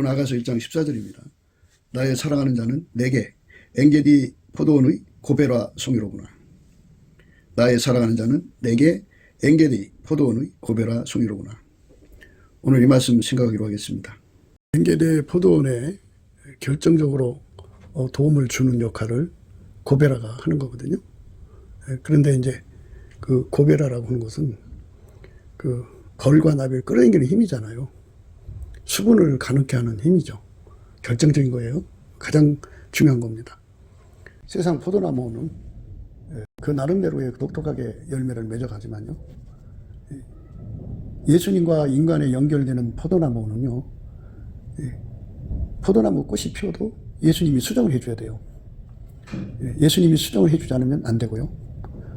아가서 1장 14절입니다. 나의 사랑하는 자는 내게 엔게디 포도원의 고베라 송이로구나. 나의 사랑하는 자는 내게 엔게디 포도원의 고베라 송이로구나. 오늘 이 말씀 생각하기로 하겠습니다. 엔게디 포도원에 결정적으로 도움을 주는 역할을 고베라가 하는 거거든요. 그런데 이제 그 고베라라고 하는 것은 그 걸과 나비를 끌어당기는 힘이잖아요. 수분을 가능케 하는 힘이죠. 결정적인 거예요. 가장 중요한 겁니다. 세상 포도나무는 그 나름대로의 독특하게 열매를 맺어가지만요, 예수님과 인간의 연결되는 포도나무는요, 포도나무 꽃이 피어도 예수님이 수정을 해줘야 돼요. 예수님이 수정을 해주지 않으면 안 되고요.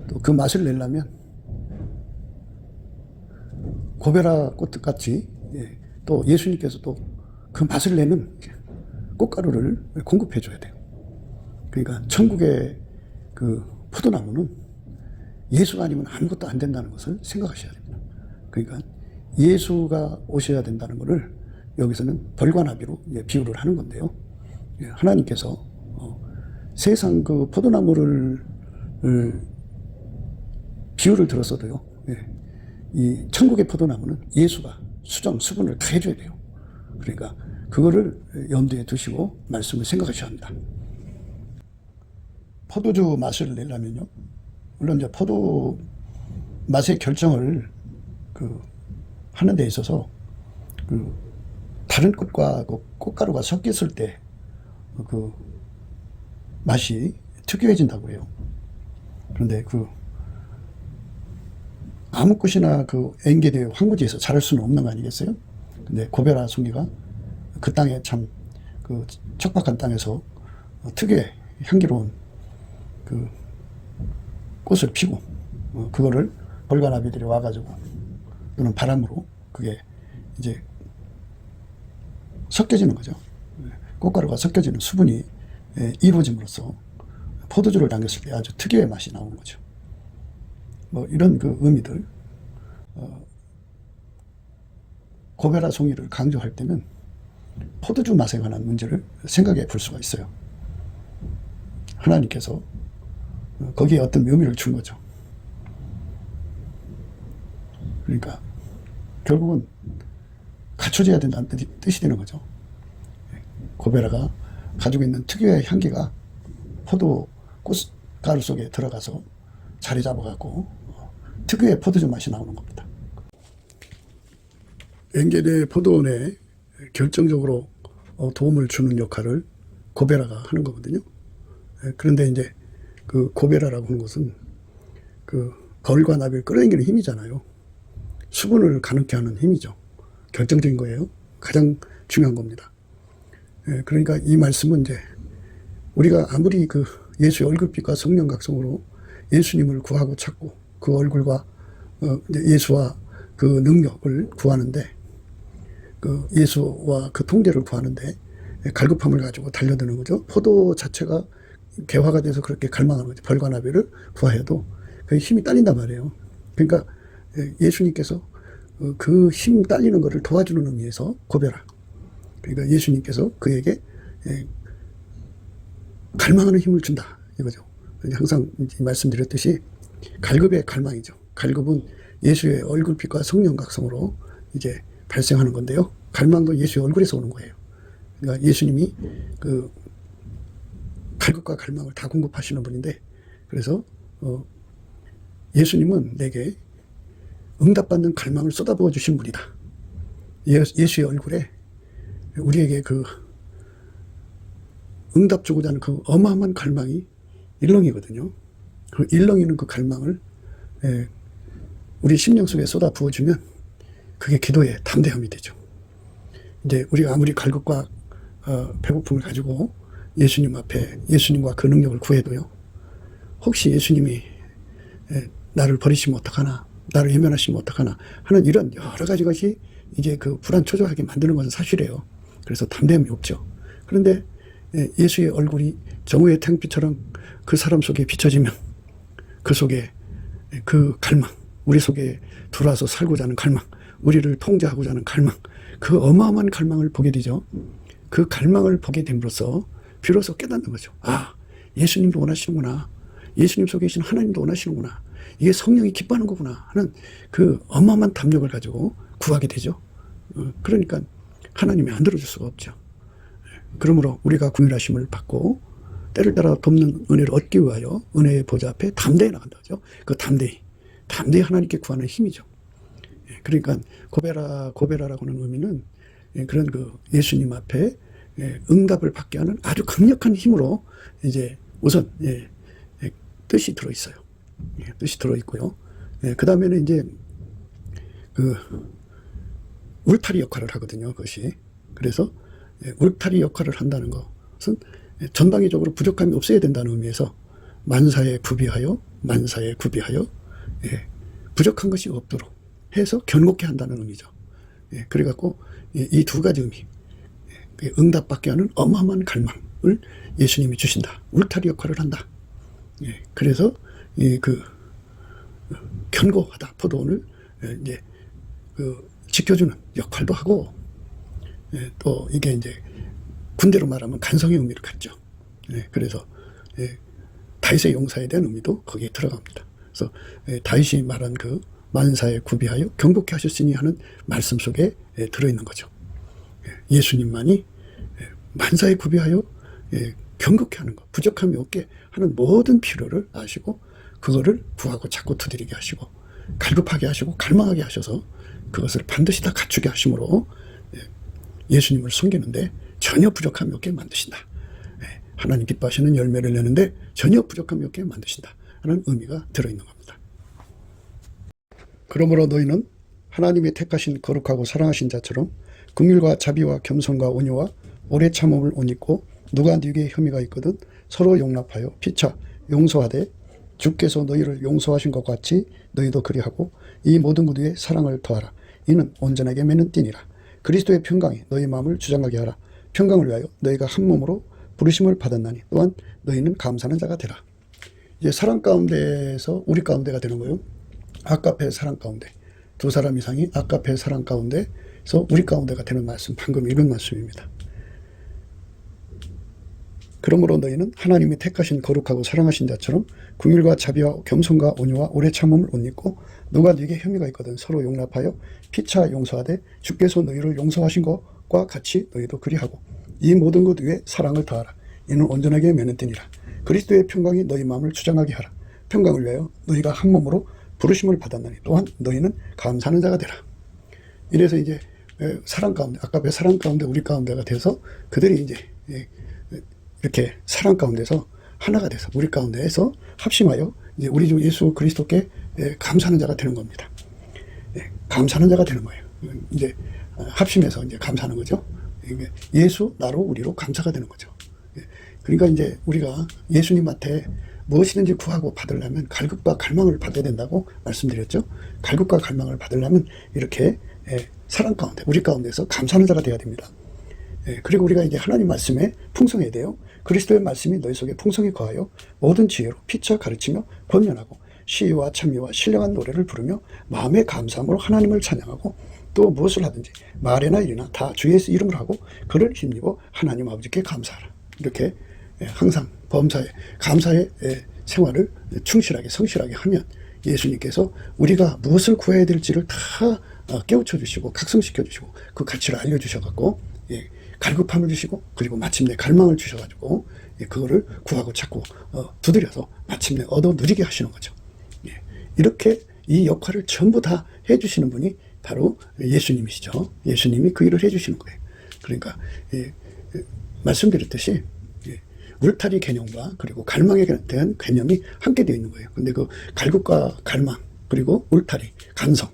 또 그 맛을 내려면 고베라 꽃같이 또 예수님께서 또 그 맛을 내는 꽃가루를 공급해 줘야 돼요. 그러니까 천국의 그 포도나무는 예수가 아니면 아무것도 안 된다는 것을 생각하셔야 됩니다. 그러니까 예수가 오셔야 된다는 것을 여기서는 벌과 나비로 비유를 하는 건데요. 하나님께서 세상 그 포도나무를 비유를 들었어도요, 이 천국의 포도나무는 예수가 수분을 다 해줘야 돼요. 그러니까 그거를 염두에 두시고 말씀을 생각하셔야 합니다. 포도주 맛을 내려면요, 물론 이제 포도 맛의 결정을 하는 데 있어서 다른 꽃과 꽃가루가 섞였을 때 맛이 특유해진다고 해요. 그런데 아무 꽃이나 엔게디 황무지에서 자랄 수는 없는 거 아니겠어요? 근데 고베라 송이가 그 땅에 참 척박한 땅에서 특유의 향기로운 꽃을 피고, 그거를 벌과 나비들이 와가지고 또는 바람으로 그게 이제 섞여지는 거죠. 꽃가루가 섞여지는 수분이 이루어짐으로써 포도주를 담겼을 때 아주 특유의 맛이 나오는 거죠. 이런 의미들, 고베라 송이를 강조할 때는 포도주 맛에 관한 문제를 생각해 볼 수가 있어요. 하나님께서 거기에 어떤 묘미를 준 거죠. 그러니까 결국은 갖춰져야 된다는 뜻이 되는 거죠. 고베라가 가지고 있는 특유의 향기가 포도 꽃가루 속에 들어가서 자리 잡아갖고 특유의 포도주 맛이 나오는 겁니다. 엔게디 포도원에 결정적으로 도움을 주는 역할을 고베라가 하는 거거든요. 그런데 이제 그 고베라라고 하는 것은 그 벌과 나비를 끌어당기는 힘이잖아요. 수분을 가능케 하는 힘이죠. 결정적인 거예요. 가장 중요한 겁니다. 그러니까 이 말씀은 이제 우리가 아무리 예수의 얼굴빛과 성령 각성으로 예수님을 구하고 찾고 그 얼굴과 예수와 그 능력을 구하는데, 예수와 그 통제를 구하는데 갈급함을 가지고 달려드는 거죠. 포도 자체가 개화가 돼서 그렇게 갈망하는 거죠. 벌과 나비를 구하여도 그 힘이 딸린단 말이에요. 그러니까 예수님께서 그 힘 딸리는 것을 도와주는 의미에서 고베라, 그러니까 예수님께서 그에게 갈망하는 힘을 준다 이거죠. 항상 말씀드렸듯이 갈급의 갈망이죠. 갈급은 예수의 얼굴빛과 성령 각성으로 이제 발생하는 건데요. 갈망도 예수의 얼굴에서 오는 거예요. 그러니까 예수님이 갈급과 갈망을 다 공급하시는 분인데, 그래서 예수님은 내게 응답받는 갈망을 쏟아부어 주신 분이다. 예수의 얼굴에 우리에게 응답 주고자 하는 그 어마어마한 갈망이 일렁이거든요. 그 일렁이는 그 갈망을 우리 심령 속에 쏟아 부어주면 그게 기도의 담대함이 되죠. 이제 우리가 아무리 갈급과 배고픔을 가지고 예수님 앞에 예수님과 그 능력을 구해도요, 혹시 예수님이 나를 버리시면 어떡하나, 나를 외면하시면 어떡하나 하는 이런 여러 가지 것이 이제 불안초조하게 만드는 것은 사실이에요. 그래서 담대함이 없죠. 그런데 예수의 얼굴이 정오의 태양빛처럼 그 사람 속에 비춰지면 그 속에 그 갈망, 우리 속에 들어와서 살고자 하는 갈망, 우리를 통제하고자 하는 갈망, 그 어마어마한 갈망을 보게 되죠. 그 갈망을 보게 됨으로써 비로소 깨닫는 거죠. 아, 예수님도 원하시는구나. 예수님 속에 계신 하나님도 원하시는구나. 이게 성령이 기뻐하는 거구나 하는 그 어마어마한 담력을 가지고 구하게 되죠. 그러니까 하나님이 안 들어줄 수가 없죠. 그러므로 우리가 긍휼하심을 받고 때를 따라 돕는 은혜를 얻기 위하여 은혜의 보좌 앞에 담대히 나간다 하죠. 그 담대히 하나님께 구하는 힘이죠. 그러니까 고베라라고 하는 의미는 그런 그 예수님 앞에 응답을 받게 하는 아주 강력한 힘으로 이제 우선 뜻이 들어 있어요. 뜻이 들어 있고요. 그 다음에는 이제 그 울타리 역할을 하거든요. 그것이. 그래서 울타리 역할을 한다는 것은 전방위적으로 부족함이 없어야 된다는 의미에서 만사에 구비하여 부족한 것이 없도록 해서 견고케 한다는 의미죠. 그래갖고 이 두 가지 의미, 응답받게 하는 어마어마한 갈망을 예수님이 주신다. 울타리 역할을 한다. 그래서 그 견고하다 포도원을 이제 그 지켜주는 역할도 하고, 또 이게 이제 군대로 말하면 간성의 의미를 갖죠. 그래서 다윗의 용사에 대한 의미도 거기에 들어갑니다. 그래서 다윗이 말한 그 만사에 구비하여 경고케 하셨으니 하는 말씀 속에 들어있는 거죠. 예수님만이 만사에 구비하여 경고케 하는 것, 부족함이 없게 하는 모든 필요를 아시고 그거를 구하고 찾고 두드리게 하시고 갈급하게 하시고 갈망하게 하셔서 그것을 반드시 다 갖추게 하심으로 예수님을 섬기는데 전혀 부족함이 없게 만드신다. 하나님 기뻐하시는 열매를 내는데 전혀 부족함이 없게 만드신다 하는 의미가 들어있는 겁니다. 그러므로 너희는 하나님이 택하신 거룩하고 사랑하신 자처럼 긍휼과 자비와 겸손과 온유와 오래 참음을 옷 입고 누가 네게 혐의가 있거든 서로 용납하여 피차 용서하되 주께서 너희를 용서하신 것 같이 너희도 그리하고 이 모든 것 위에 사랑을 더하라. 이는 온전하게 매는 띠니라. 그리스도의 평강이 너희 마음을 주장하게 하라. 평강을 위하여 너희가 한 몸으로 부르심을 받았나니 또한 너희는 감사하는 자가 되라. 이제 사랑 가운데에서 우리 가운데가 되는 거예요. 아까페 사랑 가운데, 두 사람 이상이 아까페 사랑 가운데서 우리 가운데가 되는 말씀, 방금 읽은 말씀입니다. 그러므로 너희는 하나님이 택하신 거룩하고 사랑하신 자처럼 긍휼과 자비와 겸손과 온유와 오래 참음을 옷 입고 누가 네게 혐의가 있거든 서로 용납하여 피차 용서하되 주께서 너희를 용서하신 것과 같이 너희도 그리하고 이 모든 것 위에 사랑을 더하라. 이는 온전하게 매는 띠니라. 그리스도의 평강이 너희 마음을 주장하게 하라. 평강을 위하여 너희가 한 몸으로 부르심을 받았나니 또한 너희는 감사하는 자가 되라. 이래서 이제 사랑 가운데, 아까 사랑 가운데 우리 가운데가 돼서 그들이 이제 이렇게 사랑 가운데서 하나가 돼서 우리 가운데에서 합심하여 이제 우리 주 예수 그리스도께 감사하는 자가 되는 겁니다. 감사하는 자가 되는 거예요. 이제 합심해서 이제 감사하는 거죠. 예수 나로 우리로 감사가 되는 거죠. 그러니까 이제 우리가 예수님한테 무엇이든지 구하고 받으려면 갈급과 갈망을 받아야 된다고 말씀드렸죠. 갈급과 갈망을 받으려면 이렇게 사랑 가운데 우리 가운데서 감사하는 자가 되어야 됩니다. 그리고 우리가 이제 하나님 말씀에 풍성해야 돼요. 그리스도의 말씀이 너희 속에 풍성히 거하여 모든 지혜로 피차 가르치며 권면하고 시와 찬미와 신령한 노래를 부르며 마음의 감사함으로 하나님을 찬양하고 또 무엇을 하든지 말이나 일이나 다 주 예수 이름으로 하고 그를 힘입어 하나님 아버지께 감사하라. 이렇게 항상 범사에 감사의 생활을 충실하게 성실하게 하면 예수님께서 우리가 무엇을 구해야 될지를 다 깨우쳐 주시고 각성시켜 주시고 그 가치를 알려주셔 갖고 갈급함을 주시고 그리고 마침내 갈망을 주셔 가지고 그거를 구하고 찾고 두드려서 마침내 얻어 누리게 하시는 거죠. 이렇게 이 역할을 전부 다 해주시는 분이 바로 예수님이시죠. 예수님이 그 일을 해주시는 거예요. 그러니까 말씀드렸듯이 울타리 개념과 그리고 갈망에 대한 개념이 함께 되어 있는 거예요. 근데 그 갈급과 갈망 그리고 울타리, 간성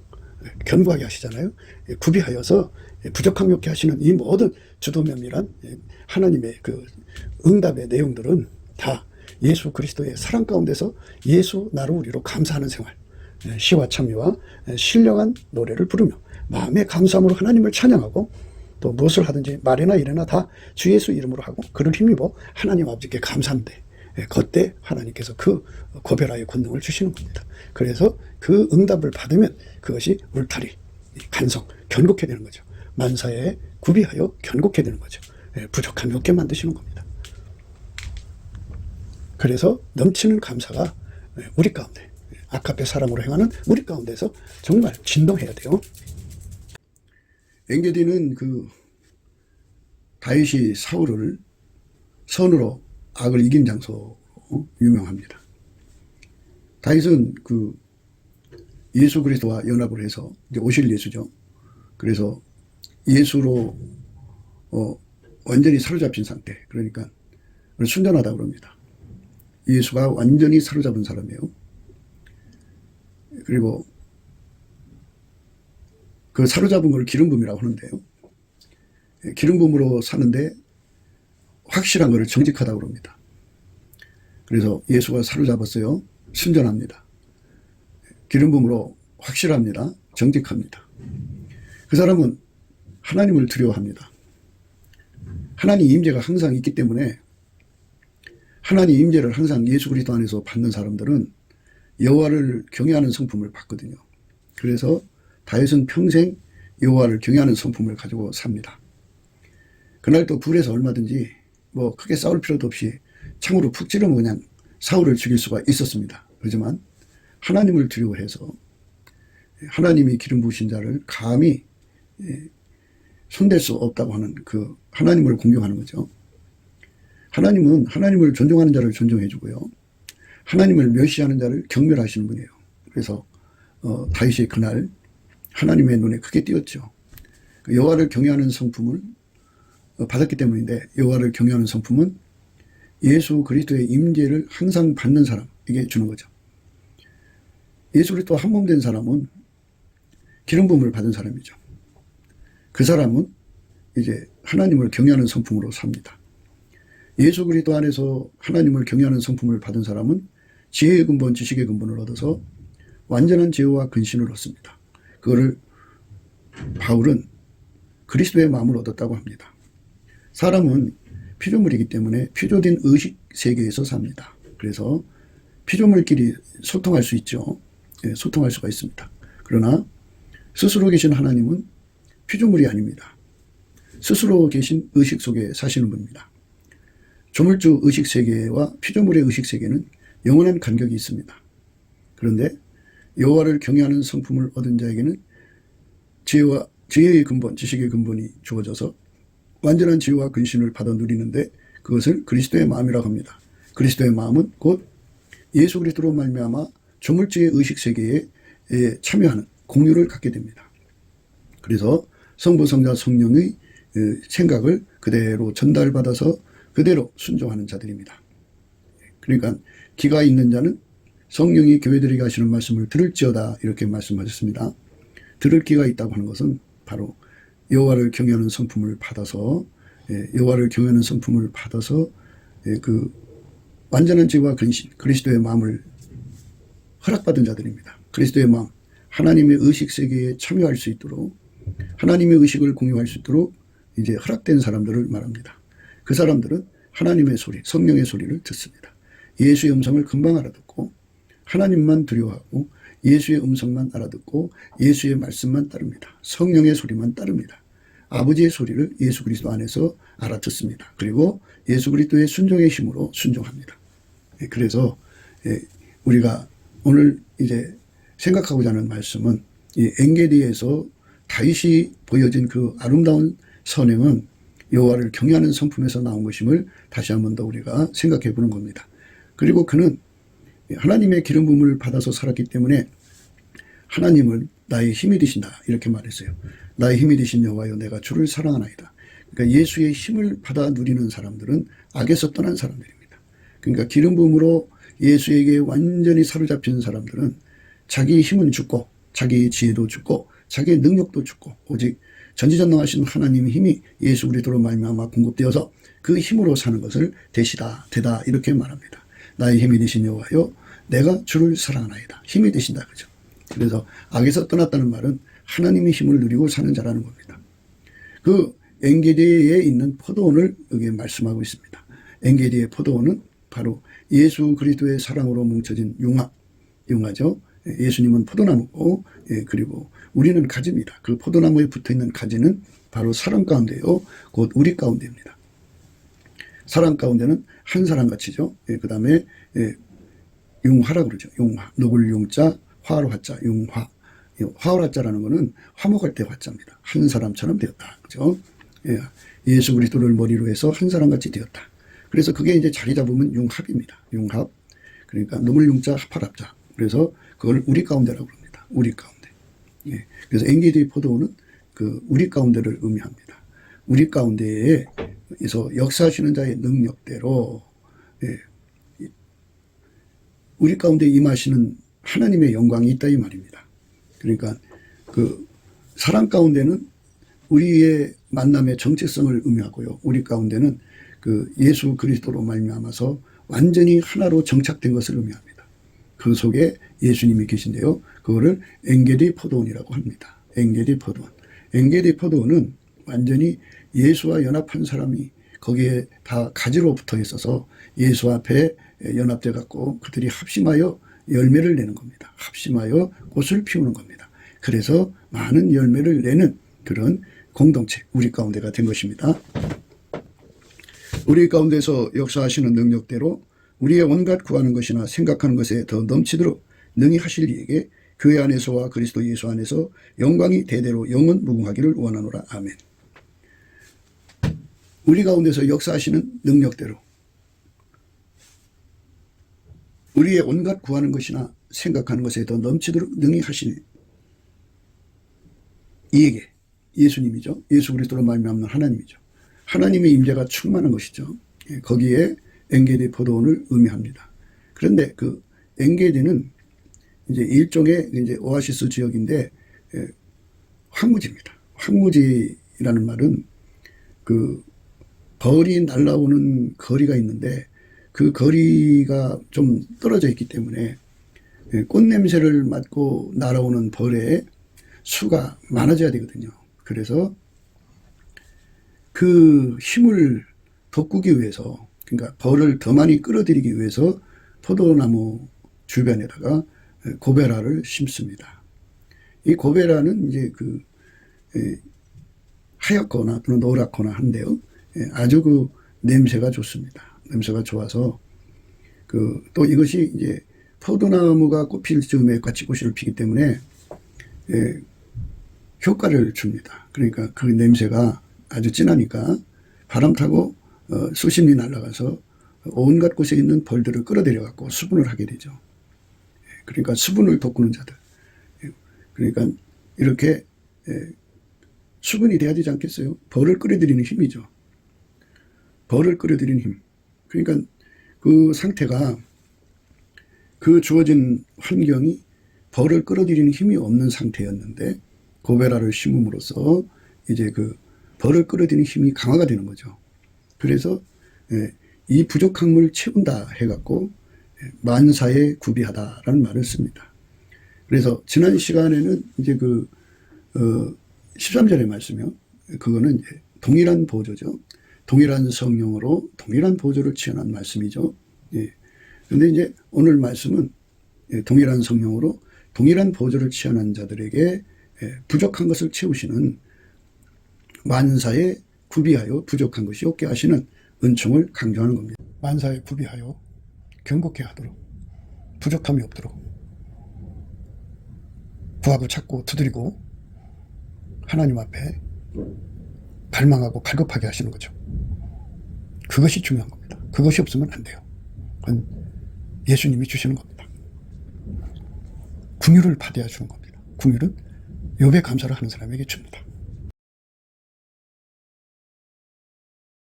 견고하게 하시잖아요. 구비하여서 부족함이 없게 하시는 이 모든 주도면밀한 하나님의 그 응답의 내용들은 다 예수 그리스도의 사랑 가운데서 예수 나로 우리로 감사하는 생활, 시와 찬미와 신령한 노래를 부르며 마음의 감사함으로 하나님을 찬양하고 또 무엇을 하든지 말이나 일이나 다 주 예수 이름으로 하고 그를 힘입어 하나님 아버지께 감사한데 그때 하나님께서 그 고별하의 권능을 주시는 겁니다. 그래서 그 응답을 받으면 그것이 울타리, 간성, 견고케 되는 거죠. 만사에 구비하여 견고케 되는 거죠. 부족함이 없게 만드시는 겁니다. 그래서 넘치는 감사가 우리 가운데, 아카페 사랑으로 행하는 우리 가운데서 정말 진동해야 돼요. 엔게디는 다윗이 사울을 선으로 악을 이긴 장소로 유명합니다. 다윗은 예수 그리스도와 연합을 해서 이제 오실 예수죠. 그래서 예수로 완전히 사로잡힌 상태, 그러니까 순전하다고 그럽니다. 예수가 완전히 사로잡은 사람이에요. 그리고 그 사로잡은 걸 기름 부음이라고 하는데요. 기름 부음으로 사는데 확실한 것을 정직하다고 그럽니다. 그래서 예수가 사로잡았어요. 순전합니다. 기름 부음으로 확실합니다. 정직합니다. 그 사람은 하나님을 두려워합니다. 하나님 임재가 항상 있기 때문에 하나님 임재를 항상 예수 그리스도 안에서 받는 사람들은 여호와를 경외하는 성품을 받거든요. 그래서 다윗은 평생 여호와를 경외하는 성품을 가지고 삽니다. 그날 또 굴에서 얼마든지 크게 싸울 필요도 없이 창으로 푹 찌르면 그냥 사울을 죽일 수가 있었습니다. 그렇지만 하나님을 두려워해서 하나님이 기름 부으신 자를 감히 손댈 수 없다고 하는 하나님을 공경하는 거죠. 하나님은 하나님을 존중하는 자를 존중해 주고요. 하나님을 멸시하는 자를 경멸하시는 분이에요. 그래서 다윗이 그날 하나님의 눈에 크게 띄었죠. 여호와를 경외하는 성품을 받았기 때문인데, 여호와를 경외하는 성품은 예수 그리스도의 임재를 항상 받는 사람에게 주는 거죠. 예수 그리스도 한 몸 된 사람은 기름 부음을 받은 사람이죠. 그 사람은 이제 하나님을 경외하는 성품으로 삽니다. 예수 그리스도 안에서 하나님을 경외하는 성품을 받은 사람은 지혜의 근본, 지식의 근본을 얻어서 완전한 지혜와 근신을 얻습니다. 그거를 바울은 그리스도의 마음을 얻었다고 합니다. 사람은 피조물이기 때문에 피조된 의식 세계에서 삽니다. 그래서 피조물끼리 소통할 수 있죠. 소통할 수가 있습니다. 그러나 스스로 계신 하나님은 피조물이 아닙니다. 스스로 계신 의식 속에 사시는 분입니다. 조물주 의식 세계와 피조물의 의식 세계는 영원한 간격이 있습니다. 그런데 여호와를 경외하는 성품을 얻은 자에게는 지혜의 근본, 지식의 근본이 주어져서 완전한 지혜와 근신을 받아 누리는데, 그것을 그리스도의 마음이라고 합니다. 그리스도의 마음은 곧 예수 그리스도로 말미암아 조물주의 의식 세계에 참여하는 공유를 갖게 됩니다. 그래서 성부, 성자, 성령의 생각을 그대로 전달받아서 그대로 순종하는 자들입니다. 그러니까 기가 있는 자는 성령이 교회들에게 하시는 말씀을 들을지어다, 이렇게 말씀하셨습니다. 들을 기가 있다고 하는 것은 바로 여호와를 경외하는 성품을 받아서 완전한 지혜와 근신, 그리스도의 마음을 허락받은 자들입니다. 그리스도의 마음, 하나님의 의식 세계에 참여할 수 있도록, 하나님의 의식을 공유할 수 있도록 이제 허락된 사람들을 말합니다. 그 사람들은 하나님의 소리, 성령의 소리를 듣습니다. 예수의 음성을 금방 알아듣고 하나님만 두려워하고 예수의 음성만 알아듣고 예수의 말씀만 따릅니다. 성령의 소리만 따릅니다. 아버지의 소리를 예수 그리스도 안에서 알아듣습니다. 그리고 예수 그리스도의 순종의 힘으로 순종합니다. 그래서 우리가 오늘 이제 생각하고자 하는 말씀은 이 엔게디에서 다윗이 보여진 그 아름다운 선행은 여호와를 경외하는 성품에서 나온 것임을 다시 한 번 더 우리가 생각해 보는 겁니다. 그리고 그는 하나님의 기름 부음을 받아서 살았기 때문에 하나님을 나의 힘이 되신다, 이렇게 말했어요. 나의 힘이 되신 여호와여, 내가 주를 사랑하나이다. 그러니까 예수의 힘을 받아 누리는 사람들은 악에서 떠난 사람들입니다. 그러니까 기름 부음으로 예수에게 완전히 사로잡힌 사람들은 자기의 힘은 죽고 자기의 지혜도 죽고 자기의 능력도 죽고 오직 전지전능하신 하나님의 힘이 예수 그리스도로 말미암아 공급되어서 그 힘으로 사는 것을 되시다, 되다, 이렇게 말합니다. 나의 힘이 되신 여호와여, 내가 주를 사랑하나이다. 힘이 되신다, 그죠? 그래서 악에서 떠났다는 말은 하나님의 힘을 누리고 사는 자라는 겁니다. 그 엔게디에 있는 포도원을 여기 말씀하고 있습니다. 엔게디의 포도원은 바로 예수 그리스도의 사랑으로 뭉쳐진 융화죠. 예수님은 포도나무고, 그리고 우리는 가지입니다. 그 포도나무에 붙어있는 가지는 바로 사람 가운데요. 곧 우리 가운데입니다. 사람 가운데는 한 사람 같이죠. 그 다음에 융화라고 그러죠. 융화. 누굴 융자, 화로 화자, 융화. 화로 화자라는 것은 화목할 때 화자입니다. 한 사람처럼 되었다. 그죠? 예수 그리스도를 머리로 해서 한 사람 같이 되었다. 그래서 그게 이제 자리 잡으면 융합입니다. 융합. 그러니까 누굴 융자, 합할 합자. 그래서 그걸 우리 가운데라고 합니다. 우리 가운데. 그래서 NKD 포도원은 그 우리 가운데를 의미합니다. 우리 가운데에서 역사하시는 자의 능력대로 우리 가운데 임하시는 하나님의 영광이 있다 이 말입니다. 그러니까 그 사람 가운데는 우리의 만남의 정체성을 의미하고요. 우리 가운데는 그 예수 그리스도로 말미암아서 완전히 하나로 정착된 것을 의미합니다. 그 속에 예수님이 계신데요. 그거를 엔게디 포도원이라고 합니다. 엔게디 포도원. 엔게디 포도원은 완전히 예수와 연합한 사람이 거기에 다 가지로 붙어 있어서 예수 앞에 연합돼 갖고 그들이 합심하여 열매를 내는 겁니다. 합심하여 꽃을 피우는 겁니다. 그래서 많은 열매를 내는 그런 공동체, 우리 가운데가 된 것입니다. 우리 가운데서 역사하시는 능력대로 우리의 온갖 구하는 것이나 생각하는 것에 더 넘치도록 능히 하실 이에게 교회 안에서와 그리스도 예수 안에서 영광이 대대로 영원 무궁하기를 원하노라. 아멘. 우리 가운데서 역사하시는 능력대로 우리의 온갖 구하는 것이나 생각하는 것에 더 넘치도록 능히 하시니 이에게 예수님이죠. 예수 그리스도로 말미암는 하나님이죠. 하나님의 임재가 충만한 것이죠. 거기에 엔게디 포도원을 의미합니다. 그런데 그 엔게디는 이제 일종의 이제 오아시스 지역인데 황무지입니다. 황무지라는 말은 그 벌이 날아오는 거리가 있는데 그 거리가 좀 떨어져 있기 때문에 꽃 냄새를 맡고 날아오는 벌의 수가 많아져야 되거든요. 그래서 그 힘을 돋구기 위해서, 그러니까 벌을 더 많이 끌어들이기 위해서 포도나무 주변에다가 고베라를 심습니다. 이 고베라는 이제 그 하얗거나 또는 노랗거나 한데요. 아주 그 냄새가 좋습니다. 냄새가 좋아서 또 이것이 이제 포도나무가 꽃필 즈음에 까치꽃을 피기 때문에 효과를 줍니다. 그러니까 그 냄새가 아주 진하니까 바람 타고 수심이 날아가서 온갖 곳에 있는 벌들을 끌어들여 갖고 수분을 하게 되죠. 그러니까 수분을 돋구는 자들. 그러니까 이렇게 수분이 돼야 되지 않겠어요? 벌을 끌어들이는 힘이죠. 벌을 끌어들이는 힘. 그러니까 그 상태가 그 주어진 환경이 벌을 끌어들이는 힘이 없는 상태였는데 고베라를 심음으로써 이제 그 벌을 끌어들이는 힘이 강화가 되는 거죠. 그래서 이 부족한 물 채운다 해갖고 만사에 구비하다라는 말을 씁니다. 그래서 지난 시간에는 이제 그 13절의 말씀이요. 그거는 이제 동일한 보조죠. 동일한 성령으로 동일한 보조를 취하는 말씀이죠. 그런데 이제 오늘 말씀은 동일한 성령으로 동일한 보조를 취하는 자들에게 부족한 것을 채우시는 만사에 구비하여 부족한 것이 없게 하시는 은총을 강조하는 겁니다. 만사에 구비하여 경고케 하도록 부족함이 없도록 구하고 찾고 두드리고 하나님 앞에 갈망하고 갈급하게 하시는 거죠. 그것이 중요한 겁니다. 그것이 없으면 안 돼요. 그건 예수님이 주시는 겁니다. 긍휼을 받아야 주는 겁니다. 긍휼은 욥의 감사를 하는 사람에게 줍니다.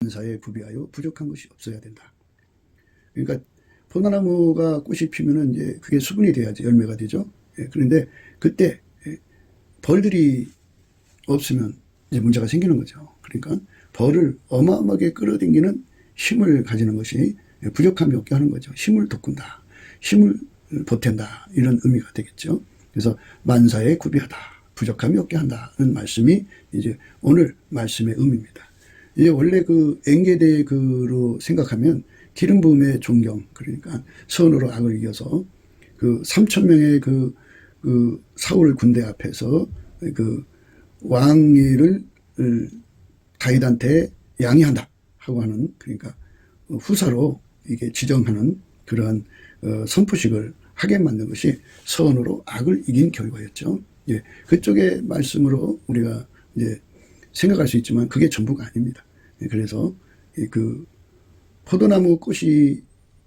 만사에 구비하여 부족한 것이 없어야 된다. 그러니까 포도나무가 꽃이 피면은 이제 그게 수분이 돼야지 열매가 되죠. 그런데 그때 벌들이 없으면 이제 문제가 생기는 거죠. 그러니까 벌을 어마어마하게 끌어당기는 힘을 가지는 것이 부족함이 없게 하는 거죠. 힘을 돋군다. 힘을 보탠다. 이런 의미가 되겠죠. 그래서 만사에 구비하다. 부족함이 없게 한다는 말씀이 이제 오늘 말씀의 의미입니다. 이제 원래 그 엔게디 그로 생각하면 기름 부음의 존경, 그러니까 선으로 악을 이겨서 그 3,000명의 그 사울 군대 앞에서 그 왕위를 다윗한테 양해한다 하고 하는, 그러니까 후사로 이게 지정하는 그러한 선포식을 하게 만든 것이 선으로 악을 이긴 결과였죠. 예, 그쪽의 말씀으로 우리가 이제 생각할 수 있지만 그게 전부가 아닙니다. 예, 그래서 그 포도나무 꽃이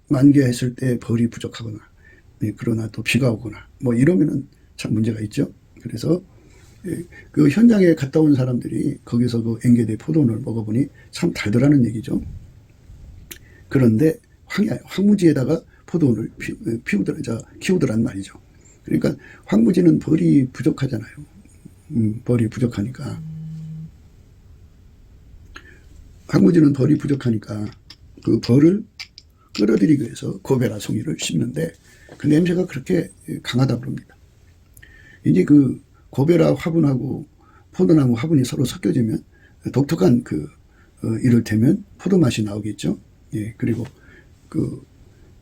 만개했을 때 벌이 부족하거나, 예, 그러나 또 비가 오거나 뭐 이러면은 참 문제가 있죠. 그래서 그 현장에 갔다 온 사람들이 거기서 그 엔게디 포도원을 먹어보니 참 달더라는 얘기죠. 그런데 황무지에다가 포도원을 키우더란 말이죠. 그러니까 황무지는 벌이 부족하잖아요. 벌이 부족하니까. 황무지는 벌이 부족하니까 그 벌을 끌어들이기 위해서 고베라 송이를 심는데 그 냄새가 그렇게 강하다 그럽니다. 이제 그 고베라 화분하고 포도나무 화분이 서로 섞여지면 독특한 이를테면 포도 맛이 나오겠죠. 예, 그리고 그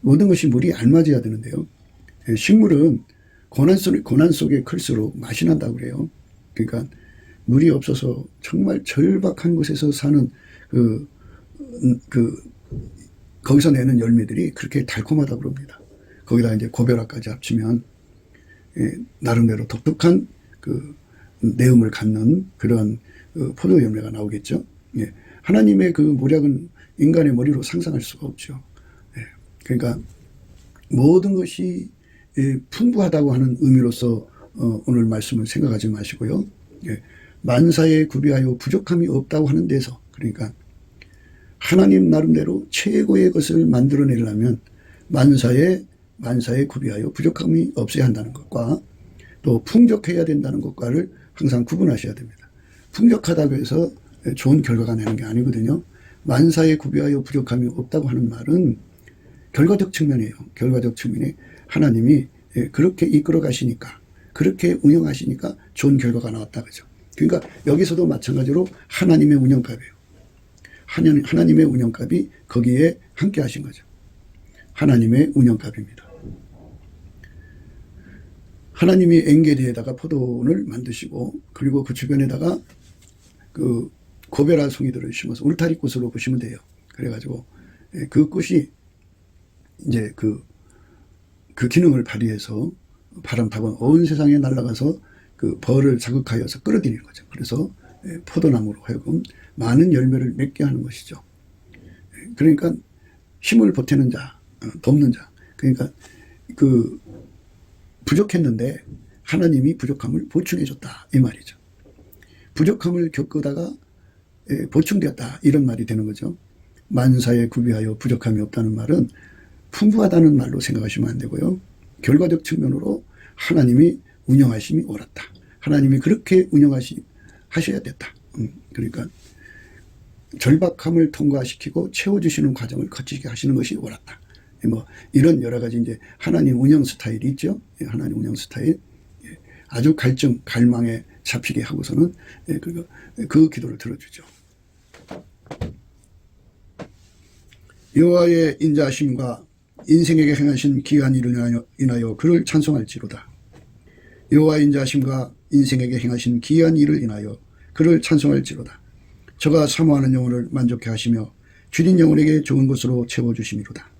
모든 것이 물이 알맞아야 되는데요. 예, 식물은 고난 속에 클수록 맛이 난다고 그래요. 그러니까 물이 없어서 정말 절박한 곳에서 사는 거기서 내는 열매들이 그렇게 달콤하다고 그럽니다. 거기다 이제 고베라까지 합치면 나름대로 독특한 내음을 갖는 그런 포도 열매가 나오겠죠. 예. 하나님의 그 모략은 인간의 머리로 상상할 수가 없죠. 예. 그러니까 모든 것이 풍부하다고 하는 의미로서 오늘 말씀을 생각하지 마시고요. 예. 만사에 구비하여 부족함이 없다고 하는 데서, 그러니까 하나님 나름대로 최고의 것을 만들어내려면 만사에 구비하여 부족함이 없어야 한다는 것과 또 풍족해야 된다는 것과를 항상 구분하셔야 됩니다. 풍족하다고 해서 좋은 결과가 나는 게 아니거든요. 만사에 구비하여 부족함이 없다고 하는 말은 결과적 측면이에요. 결과적 측면에 하나님이 그렇게 이끌어 가시니까, 그렇게 운영하시니까 좋은 결과가 나왔다 그죠. 그러니까 여기서도 마찬가지로 하나님의 운영값이에요. 하나님의 운영값이 거기에 함께 하신 거죠. 하나님의 운영값입니다. 하나님이 엔게디에다가 포도원을 만드시고, 그리고 그 주변에다가 그 고베라 송이들을 심어서 울타리꽃으로 보시면 돼요. 그래가지고 그 꽃이 이제 그 기능을 발휘해서 바람 타고 온 세상에 날아가서 그 벌을 자극하여서 끌어들이는 거죠. 그래서 포도나무로 하여금 많은 열매를 맺게 하는 것이죠. 그러니까 힘을 보태는 자, 돕는 자. 그러니까 부족했는데 하나님이 부족함을 보충해줬다 이 말이죠. 부족함을 겪다가 보충되었다 이런 말이 되는 거죠. 만사에 구비하여 부족함이 없다는 말은 풍부하다는 말로 생각하시면 안 되고요. 결과적 측면으로 하나님이 운영하심이 옳았다. 하나님이 그렇게 하셔야 됐다. 그러니까 절박함을 통과시키고 채워주시는 과정을 거치게 하시는 것이 옳았다. 뭐 이런 여러 가지 이제 하나님 운영 스타일이 있죠. 하나님 운영 스타일. 아주 갈망에 잡히게 하고서는 그 기도를 들어주죠. 여호와의 인자하심과 인생에게 행하신 기이한 일을 인하여 그를 찬송할지로다. 여호와의 인자하심과 인생에게 행하신 기이한 일을 인하여 그를 찬송할지로다. 저가 사모하는 영혼을 만족해 하시며 줄인 영혼에게 좋은 것으로 채워주심이로다.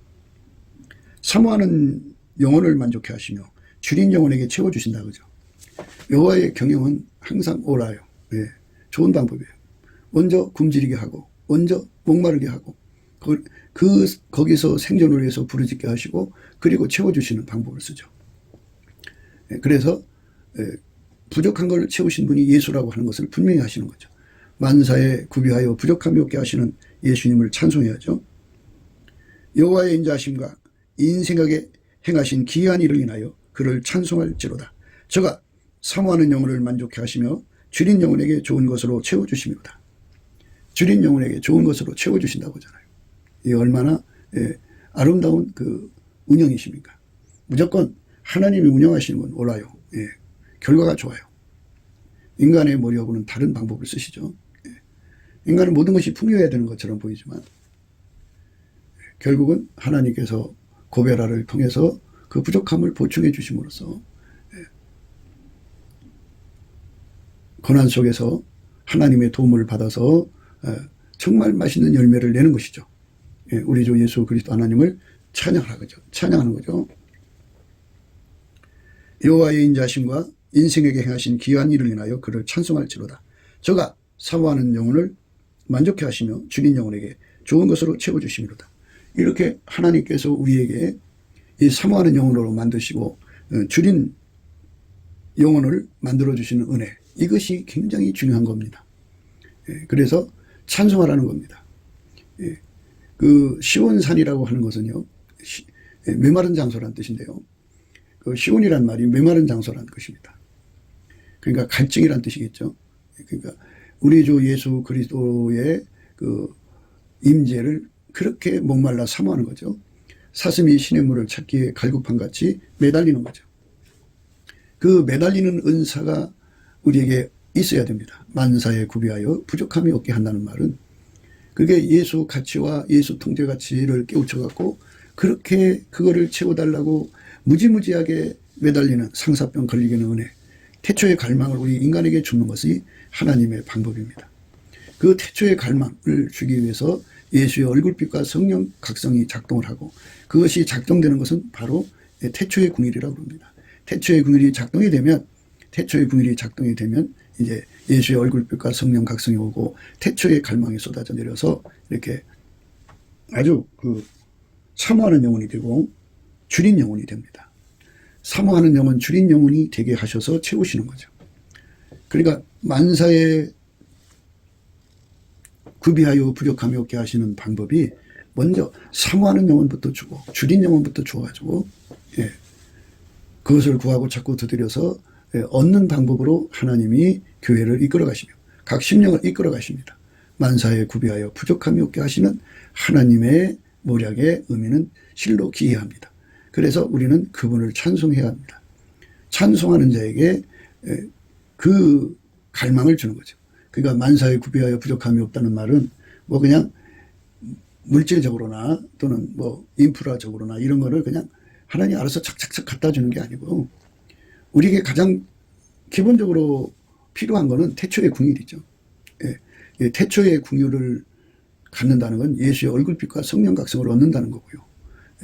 사모하는 영혼을 만족해 하시며 줄인 영혼에게 채워주신다 그죠. 여호와의 경영은 항상 옳아요. 예, 좋은 방법이에요. 먼저 굶주리게 하고, 먼저 목마르게 하고, 거기서 생존을 위해서 부르짖게 하시고, 그리고 채워주시는 방법을 쓰죠. 예, 그래서 부족한 걸 채우신 분이 예수라고 하는 것을 분명히 하시는 거죠. 만사에 구비하여 부족함이 없게 하시는 예수님을 찬송해야죠. 여호와의 인자하심과 인생에게 행하신 기이한 일을 인하여 그를 찬송할지로다. 저가 사모하는 영혼을 만족해 하시며 줄인 영혼에게 좋은 것으로 채워주십니다. 줄인 영혼에게 좋은 것으로 채워주신다고 하잖아요. 이 얼마나 아름다운 그 운영이십니까. 무조건 하나님이 운영하시는 건 옳아요. 예, 결과가 좋아요. 인간의 머리하고는 다른 방법을 쓰시죠. 예, 인간은 모든 것이 풍요해야 되는 것처럼 보이지만 결국은 하나님께서 고베라를 통해서 그 부족함을 보충해 주심으로써 고난 속에서 하나님의 도움을 받아서 정말 맛있는 열매를 내는 것이죠. 예, 우리 주 예수 그리스도 하나님을 찬양하는 거죠. 여호와의 인자심과 인생에게 행하신 귀한 일을 인하여 그를 찬송할지로다. 저가 사모하는 영혼을 만족해 하시며 주린 영혼에게 좋은 것으로 채워주심이로다. 이렇게 하나님께서 우리에게 이 사모하는 영혼으로 만드시고 주린 영혼을 만들어주시는 은혜, 이것이 굉장히 중요한 겁니다. 그래서 찬송하라는 겁니다. 그 시온산이라고 하는 것은요, 메마른 장소란 뜻인데요. 그 시온이란 말이 메마른 장소란 것입니다. 그러니까 갈증이란 뜻이겠죠. 그러니까 우리 주 예수 그리스도의 그 임재를 그렇게 목말라 사모하는 거죠. 사슴이 시냇물을 찾기에 갈급함같이 매달리는 거죠. 그 매달리는 은사가 우리에게 있어야 됩니다. 만사에 구비하여 부족함이 없게 한다는 말은 그게 예수 가치와 예수 통제 가치를 깨우쳐갖고 그렇게 그거를 채워달라고 무지무지하게 매달리는 상사병 걸리게는 은혜, 태초의 갈망을 우리 인간에게 주는 것이 하나님의 방법입니다. 그 태초의 갈망을 주기 위해서 예수의 얼굴빛과 성령 각성이 작동을 하고 그것이 작동되는 것은 바로 태초의 궁일이라고 합니다. 태초의 궁일이 작동이 되면 이제 예수의 얼굴빛과 성령 각성이 오고 태초의 갈망이 쏟아져 내려서 이렇게 아주 그 사모하는 영혼이 되고 주린 영혼이 됩니다. 사모하는 영혼, 주린 영혼이 되게 하셔서 채우시는 거죠. 그러니까 만사에 구비하여 부족함이 없게 하시는 방법이 먼저 사모하는 영혼부터 주고 주린 영혼부터 주어가지고 그것을 구하고 자꾸 두드려서 얻는 방법으로 하나님이 교회를 이끌어 가시며 각 심령을 이끌어 가십니다. 만사에 구비하여 부족함이 없게 하시는 하나님의 모략의 의미는 실로 기이합니다. 그래서 우리는 그분을 찬송해야 합니다. 찬송하는 자에게 그 갈망을 주는 거죠. 그러니까 만사에 구비하여 부족함이 없다는 말은 뭐 그냥 물질적으로나 또는 뭐 인프라적으로나 이런 거를 그냥 하나님 알아서 착착착 갖다 주는 게 아니고 우리에게 가장 기본적으로 필요한 거는 태초의 궁율이죠. 태초의 궁율을 갖는다는 건 예수의 얼굴빛과 성령 각성을 얻는다는 거고요.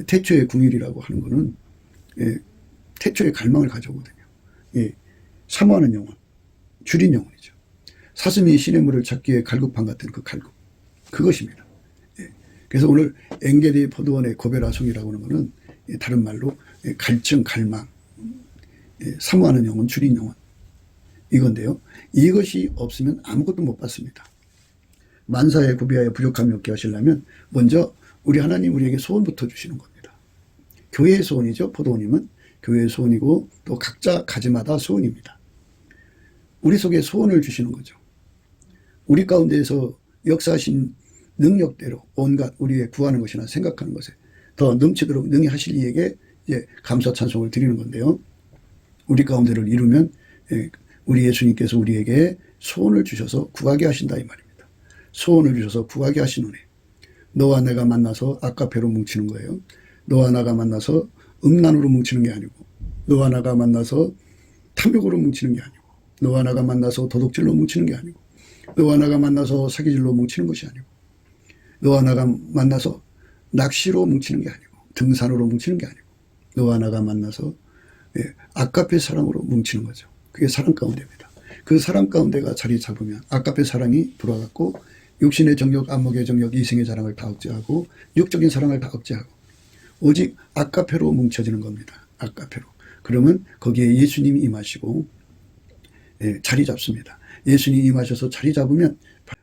태초의 궁율이라고 하는 거는 태초의 갈망을 가져오거든요. 사모하는 영혼, 주린 영혼이죠. 사슴이 시냇물을 찾기에 갈급함 같은 그 갈급, 그것입니다. 그래서 오늘 엔게디 포도원의 고베라송이라고 하는 거는 다른 말로 갈증, 갈망, 사모하는 영혼, 주린 영혼, 이건데요. 이것이 없으면 아무것도 못 받습니다. 만사에 구비하여 부족함이 없게 하시려면 먼저 우리 하나님 우리에게 소원부터 주시는 겁니다. 교회의 소원이죠. 포도원님은 교회의 소원이고 또 각자 가지마다 소원입니다. 우리 속에 소원을 주시는 거죠. 우리 가운데에서 역사하신 능력대로 온갖 우리의 구하는 것이나 생각하는 것에 더 넘치도록 능히 하실 이에게 이제 감사 찬송을 드리는 건데요. 우리 가운데를 이루면 우리 예수님께서 우리에게 소원을 주셔서 구하게 하신다 이 말입니다. 소원을 주셔서 구하게 하시는 은혜. 너와 내가 만나서 아카페로 뭉치는 거예요. 너와 나가 만나서 음란으로 뭉치는 게 아니고 너와 나가 만나서 탐욕으로 뭉치는 게 아니고 너와 나가 만나서 도둑질로 뭉치는 게 아니고 너와 나가 만나서 사기질로 뭉치는 것이 아니고 너와 나가 만나서 낚시로 뭉치는 게 아니고 등산으로 뭉치는 게 아니고 너와 나가 만나서 아카페 사랑으로 뭉치는 거죠. 그게 사랑 가운데입니다. 그 사랑 가운데가 자리 잡으면 아카페 사랑이 돌아갔고 육신의 정욕, 안목의 정욕, 이생의 자랑을 다 억제하고 육적인 사랑을 다 억제하고 오직 아카페로 뭉쳐지는 겁니다. 아카페로. 그러면 거기에 예수님이 임하시고 자리 잡습니다. 예수님이 임하셔서 자리 잡으면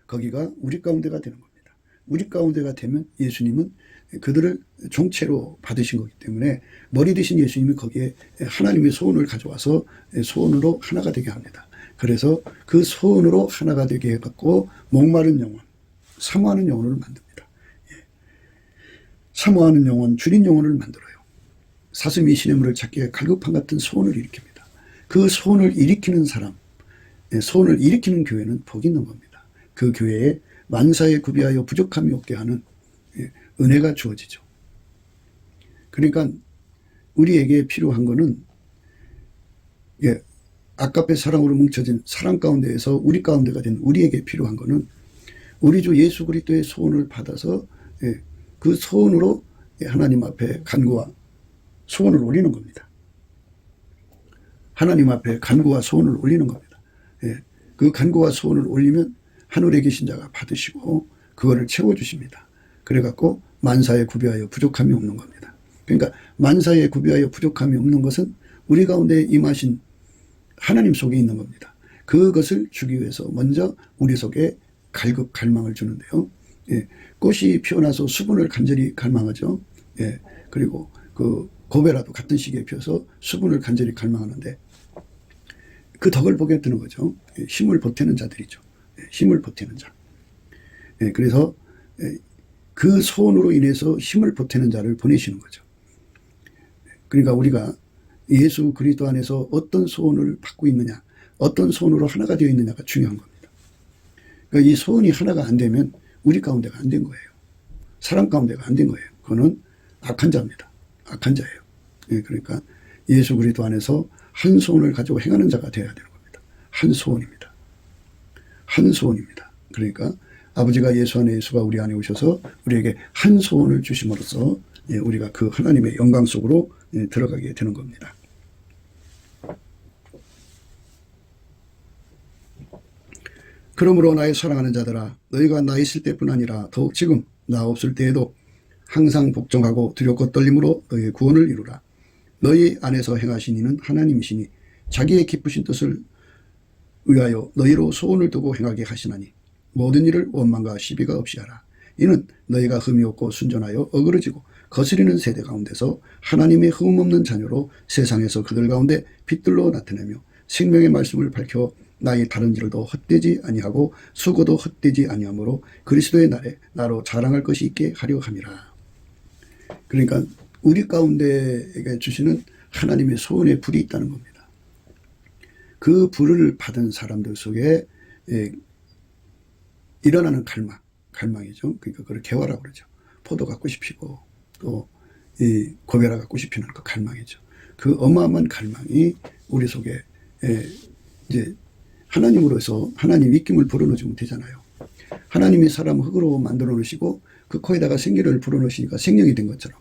거기가 우리 가운데가 되는 겁니다. 우리 가운데가 되면 예수님은 그들을 종체로 받으신 거기 때문에 머리 되신 예수님이 거기에 하나님의 소원을 가져와서 소원으로 하나가 되게 합니다. 그래서 그 소원으로 하나가 되게 해갖고 목마른 영혼, 사모하는 영혼을 만듭니다. 사모하는 영혼, 주린 영혼을 만들어요. 사슴이 시냇물을 찾기에 갈급함 같은 소원을 일으킵니다. 그 소원을 일으키는 사람, 소원을 일으키는 교회는 복이 있는 겁니다. 그 교회에 만사에 구비하여 부족함이 없게 하는 은혜가 주어지죠. 그러니까 우리에게 필요한 거는 아까페 사랑으로 뭉쳐진 사랑 가운데에서 우리 가운데가 된 우리에게 필요한 거는 우리 주 예수 그리스도의 소원을 받아서 그 소원으로 하나님 앞에 간구와 소원을 올리는 겁니다. 하나님 앞에 간구와 소원을 올리는 겁니다. 그 간구와 소원을 올리면 하늘에 계신 자가 받으시고 그거를 채워주십니다. 그래갖고 만사에 구비하여 부족함이 없는 겁니다. 그러니까 만사에 구비하여 부족함이 없는 것은 우리 가운데 임하신 하나님 속에 있는 겁니다. 그것을 주기 위해서 먼저 우리 속에 갈급 갈망을 주는데요. 꽃이 피어나서 수분을 간절히 갈망하죠. 그리고 그 고배라도 같은 시기에 피어서 수분을 간절히 갈망하는데 그 덕을 보게 되는 거죠. 힘을 보태는 자들이죠. 힘을 보태는 자. 그래서 그 소원으로 인해서 힘을 보태는 자를 보내시는 거죠. 그러니까 우리가 예수 그리스도 안에서 어떤 소원을 받고 있느냐, 어떤 소원으로 하나가 되어 있느냐가 중요한 겁니다. 그러니까 이 소원이 하나가 안 되면 우리 가운데가 안 된 거예요. 사람 가운데가 안 된 거예요. 그거는 악한 자입니다. 악한 자예요. 그러니까 예수 그리스도 안에서 한 소원을 가지고 행하는 자가 되어야 되는 겁니다. 한 소원입니다. 한 소원입니다. 그러니까 아버지가 예수 안에 예수가 우리 안에 오셔서 우리에게 한 소원을 주심으로써 우리가 그 하나님의 영광 속으로 들어가게 되는 겁니다. 그러므로 나의 사랑하는 자들아 너희가 나 있을 때뿐 아니라 더욱 지금 나 없을 때에도 항상 복종하고 두렵고 떨림으로 너희의 구원을 이루라. 너희 안에서 행하신 이는 하나님이시니 자기의 기쁘신 뜻을 위하여 너희로 소원을 두고 행하게 하시나니 모든 일을 원망과 시비가 없이 하라. 이는 너희가 흠이 없고 순전하여 어그러지고 거스리는 세대 가운데서 하나님의 흠없는 자녀로 세상에서 그들 가운데 빛들로 나타내며 생명의 말씀을 밝혀 나의 다른 일도 헛되지 아니하고 수고도 헛되지 아니하므로 그리스도의 날에 나로 자랑할 것이 있게 하려 함이라. 그러니까 우리 가운데에게 주시는 하나님의 소원의 불이 있다는 겁니다. 그 불을 받은 사람들 속에 일어나는 갈망이죠. 그러니까 그걸 개화라고 그러죠. 포도 갖고 싶이고 또 이 고배라 갖고 싶이는 그 갈망이죠. 그 어마어마한 갈망이 우리 속에 이제 하나님으로서 하나님 입김을 불어넣으면 되잖아요. 하나님이 사람을 흙으로 만들어 놓으시고 그 코에다가 생기를 불어넣으시니까 생명이 된 것처럼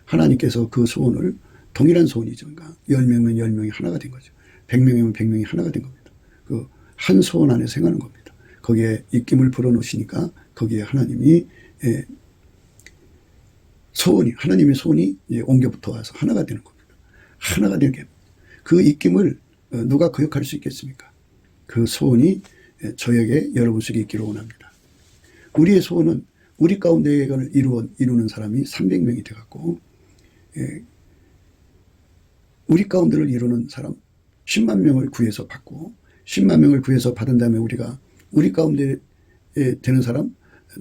하나님께서 그 소원을 동일한 소원이죠. 그러니까 10명이면 10명이 하나가 된 거죠. 100명이면 100명이 하나가 된 겁니다. 그 한 소원 안에서 행하는 겁니다. 거기에 입김을 불어넣으시니까 거기에 하나님이 소원이 하나님의 소원이 옮겨 붙어와서 하나가 되는 겁니다. 하나가 되는 게 그 입김을 누가 거역할 수 있겠습니까? 그 소원이 저에게 여러분 속에 있기를 원합니다. 우리의 소원은 우리 가운데 이루는 사람이 300명이 되었고 우리 가운데를 이루는 사람 10만 명을 구해서 받고 10만 명을 구해서 받은 다음에 우리가 우리 가운데 되는 사람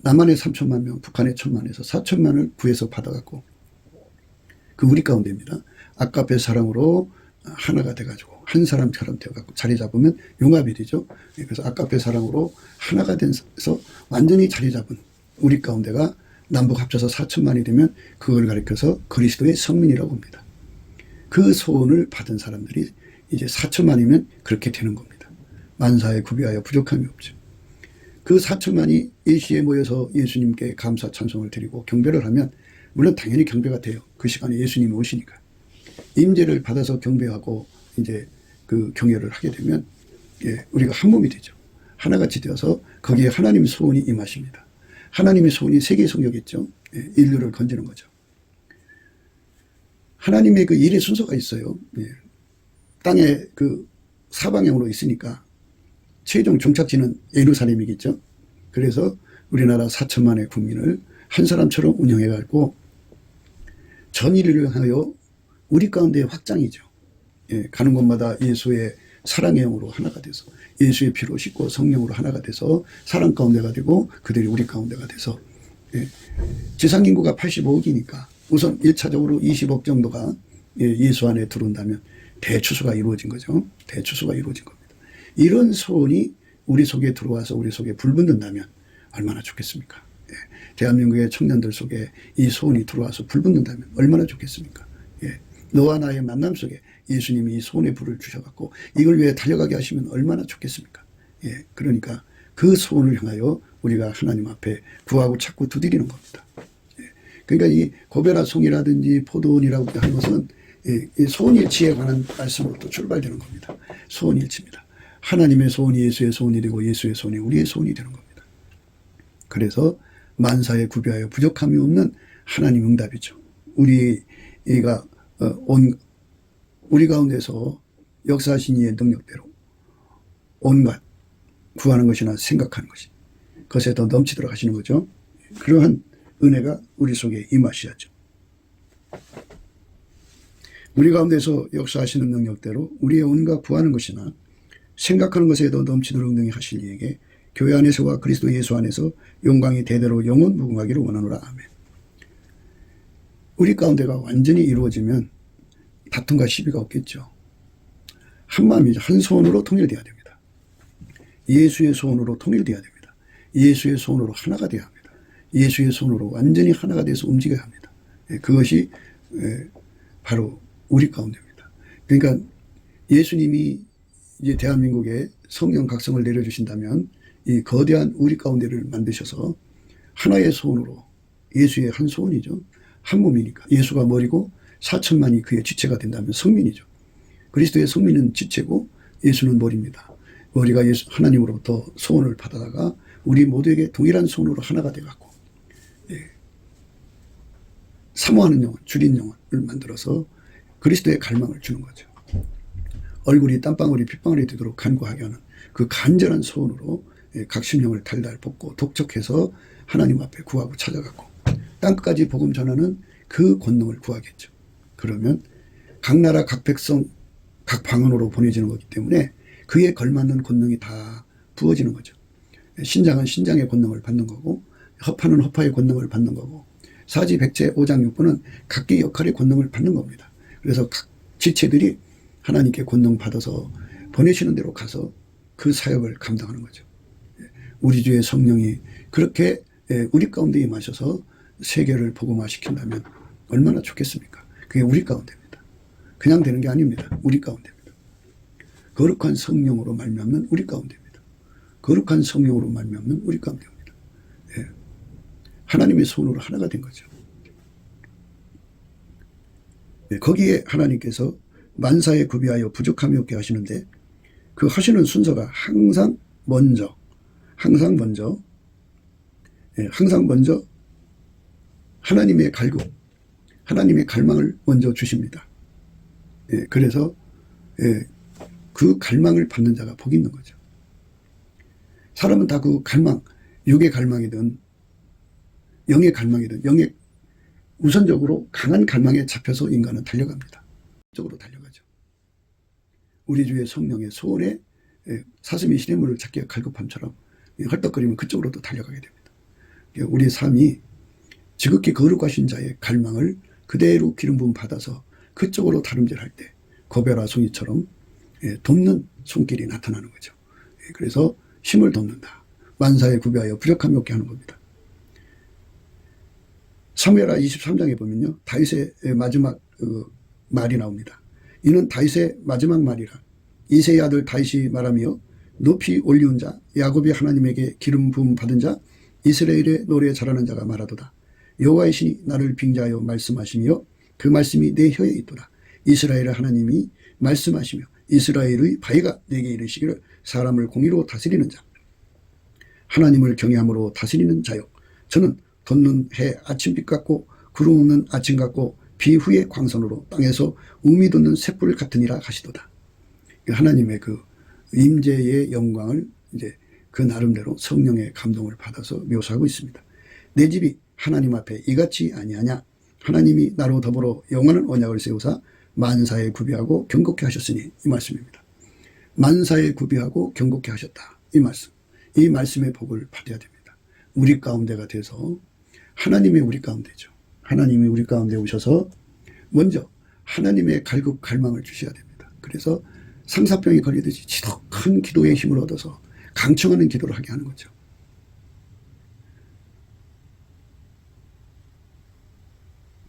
남한의 3천만 명, 북한의 1천만에서 4천만을 구해서 받아갖고 그 우리 가운데입니다. 아까페 사랑으로 하나가 돼가지고 한 사람처럼 되어갖고 자리 잡으면 융합이 되죠. 그래서 아까페 사랑으로 하나가 돼서 완전히 자리 잡은 우리 가운데가 남북 합쳐서 4천만이 되면 그걸 가리켜서 그리스도의 성민이라고 합니다. 그 소원을 받은 사람들이 이제 4천만이면 그렇게 되는 겁니다. 만사에 구비하여 부족함이 없죠. 그 4천만이 일시에 모여서 예수님께 감사 찬송을 드리고 경배를 하면 물론 당연히 경배가 돼요. 그 시간에 예수님이 오시니까. 임재를 받아서 경배하고 이제 그 경외를 하게 되면 우리가 한 몸이 되죠. 하나같이 되어서 거기에 하나님의 소원이 임하십니다. 하나님의 소원이 세계 성역이죠. 인류를 건지는 거죠. 하나님의 그 일의 순서가 있어요. 땅에 그 사방향으로 있으니까 최종 종착지는 예루살렘이겠죠. 그래서 우리나라 4천만의 국민을 한 사람처럼 운영해가지고 전 인류를 하여 우리 가운데 확장이죠. 가는 곳마다 예수의 사랑의 영으로 하나가 돼서 예수의 피로 씻고 성령으로 하나가 돼서 사랑 가운데가 되고 그들이 우리 가운데가 돼서 지상 인구가 85억이니까 우선 1차적으로 20억 정도가 예수 안에 들어온다면 대추수가 이루어진 거죠. 대추수가 이루어진 겁니다. 이런 소원이 우리 속에 들어와서 우리 속에 불붙는다면 얼마나 좋겠습니까? 대한민국의 청년들 속에 이 소원이 들어와서 불붙는다면 얼마나 좋겠습니까? 너와 나의 만남 속에 예수님이 이 소원의 불을 주셔갖고 이걸 위해 달려가게 하시면 얼마나 좋겠습니까? 예, 그러니까 그 소원을 향하여 우리가 하나님 앞에 구하고 찾고 두드리는 겁니다. 예, 그러니까 이 고베라 송이라든지 포도원이라고 하는 것은 이 소원일치에 관한 말씀으로부터 출발되는 겁니다. 소원일치입니다. 하나님의 소원이 예수의 소원이 되고 예수의 소원이 우리의 소원이 되는 겁니다. 그래서 만사에 구비하여 부족함이 없는 하나님 응답이죠. 우리가 우리 가운데서 역사하신 이의 능력대로 온갖 구하는 것이나 생각하는 것이 그것에 더 넘치도록 하시는 거죠. 그러한 은혜가 우리 속에 임하셔야죠. 우리 가운데서 역사하시는 능력대로 우리의 온갖 구하는 것이나 생각하는 것에 더 넘치도록 능히 하실 이에게 교회 안에서와 그리스도 예수 안에서 영광이 대대로 영원 무궁하기를 원하노라. 아멘. 우리 가운데가 완전히 이루어지면 다툼과 시비가 없겠죠. 한 마음이죠. 한 소원으로 통일되어야 됩니다. 예수의 소원으로 통일되어야 됩니다. 예수의 소원으로 하나가 되어야 합니다. 예수의 소원으로 완전히 하나가 돼서 움직여야 합니다. 그것이 바로 우리 가운데입니다. 그러니까 예수님이 이제 대한민국에 성령 각성을 내려주신다면 이 거대한 우리 가운데를 만드셔서 하나의 소원으로 예수의 한 소원이죠. 한 몸이니까 예수가 머리고 4천만이 그의 지체가 된다면 성민이죠. 그리스도의 성민은 지체고 예수는 머리입니다. 머리가 예수 하나님으로부터 소원을 받아다가 우리 모두에게 동일한 소원으로 하나가 돼갖고 사모하는 영혼, 줄인 영혼을 만들어서 그리스도의 갈망을 주는 거죠. 얼굴이 땀방울이 핏방울이 되도록 간구하게 하는 그 간절한 소원으로 각 심령을 달달 볶고 독촉해서 하나님 앞에 구하고 찾아가고 땅끝까지 복음 전하는 그 권능을 구하겠죠. 그러면 각 나라 각 백성 각 방언으로 보내지는 거기 때문에 그에 걸맞는 권능이 다 부어지는 거죠. 신장은 신장의 권능을 받는 거고 허파는 허파의 권능을 받는 거고 사지백체 오장육부는 각기 역할의 권능을 받는 겁니다. 그래서 각 지체들이 하나님께 권능 받아서 보내시는 대로 가서 그 사역을 감당하는 거죠. 우리 주의 성령이 그렇게 우리 가운데 임하셔서 세계를 복음화시킨다면 얼마나 좋겠습니까? 그게 우리 가운데입니다. 그냥 되는 게 아닙니다. 우리 가운데입니다. 거룩한 성령으로 말미암는 우리 가운데입니다. 거룩한 성령으로 말미암는 우리 가운데입니다. 하나님의 손으로 하나가 된 거죠. 거기에 하나님께서 만사에 구비하여 부족함이 없게 하시는데 그 하시는 순서가 항상 먼저 하나님의 갈구, 하나님의 갈망을 먼저 주십니다. 그래서 그 갈망을 받는 자가 복이 있는 거죠. 사람은 다 그 갈망, 육의 갈망이든 영의 갈망이든 영의 우선적으로 강한 갈망에 잡혀서 인간은 달려갑니다. 쪽으로 달려가죠. 우리 주의 성령의 소원에 사슴이 시냇물을 찾기가 갈급함처럼 헐떡거리면 그쪽으로도 달려가게 됩니다. 우리의 삶이 지극히 거룩하신 자의 갈망을 그대로 기름 부음 받아서 그쪽으로 다름질할 때 고베라 송이처럼 돕는 손길이 나타나는 거죠. 그래서 힘을 돕는다. 만사에 구비하여 부족함이 없게 하는 겁니다. 사무엘하 23장에 보면요. 다윗의 마지막 말이 나옵니다. 이는 다윗의 마지막 말이라. 이새의 아들 다윗이 말하며 높이 올리운 자 야곱이 하나님에게 기름 부음 받은 자 이스라엘의 노래 잘하는 자가 말하도다. 여호와의 신이 나를 빙자하여 말씀하시며 그 말씀이 내 혀에 있도다. 이스라엘의 하나님이 말씀하시며 이스라엘의 바위가 내게 이르시기를 사람을 공의로 다스리는 자 하나님을 경외함으로 다스리는 자요. 저는 돋는 해 아침빛 같고 구름 없는 아침 같고 비 후의 광선으로 땅에서 우미 돋는 샛불 같으니라 하시도다. 하나님의 그 임재의 영광을 이제 그 나름대로 성령의 감동을 받아서 묘사하고 있습니다. 내 집이 하나님 앞에 이같이 아니하냐. 하나님이 나로 더불어 영원한 언약을 세우사 만사에 구비하고 경고케 하셨으니 이 말씀입니다. 만사에 구비하고 경고케 하셨다. 이 말씀. 이 말씀의 복을 받아야 됩니다. 우리 가운데가 돼서 하나님의 우리 가운데죠. 하나님이 우리 가운데 오셔서 먼저 하나님의 갈급 갈망을 주셔야 됩니다. 그래서 상사병이 걸리듯이 지독한 기도의 힘을 얻어서 강청하는 기도를 하게 하는 거죠.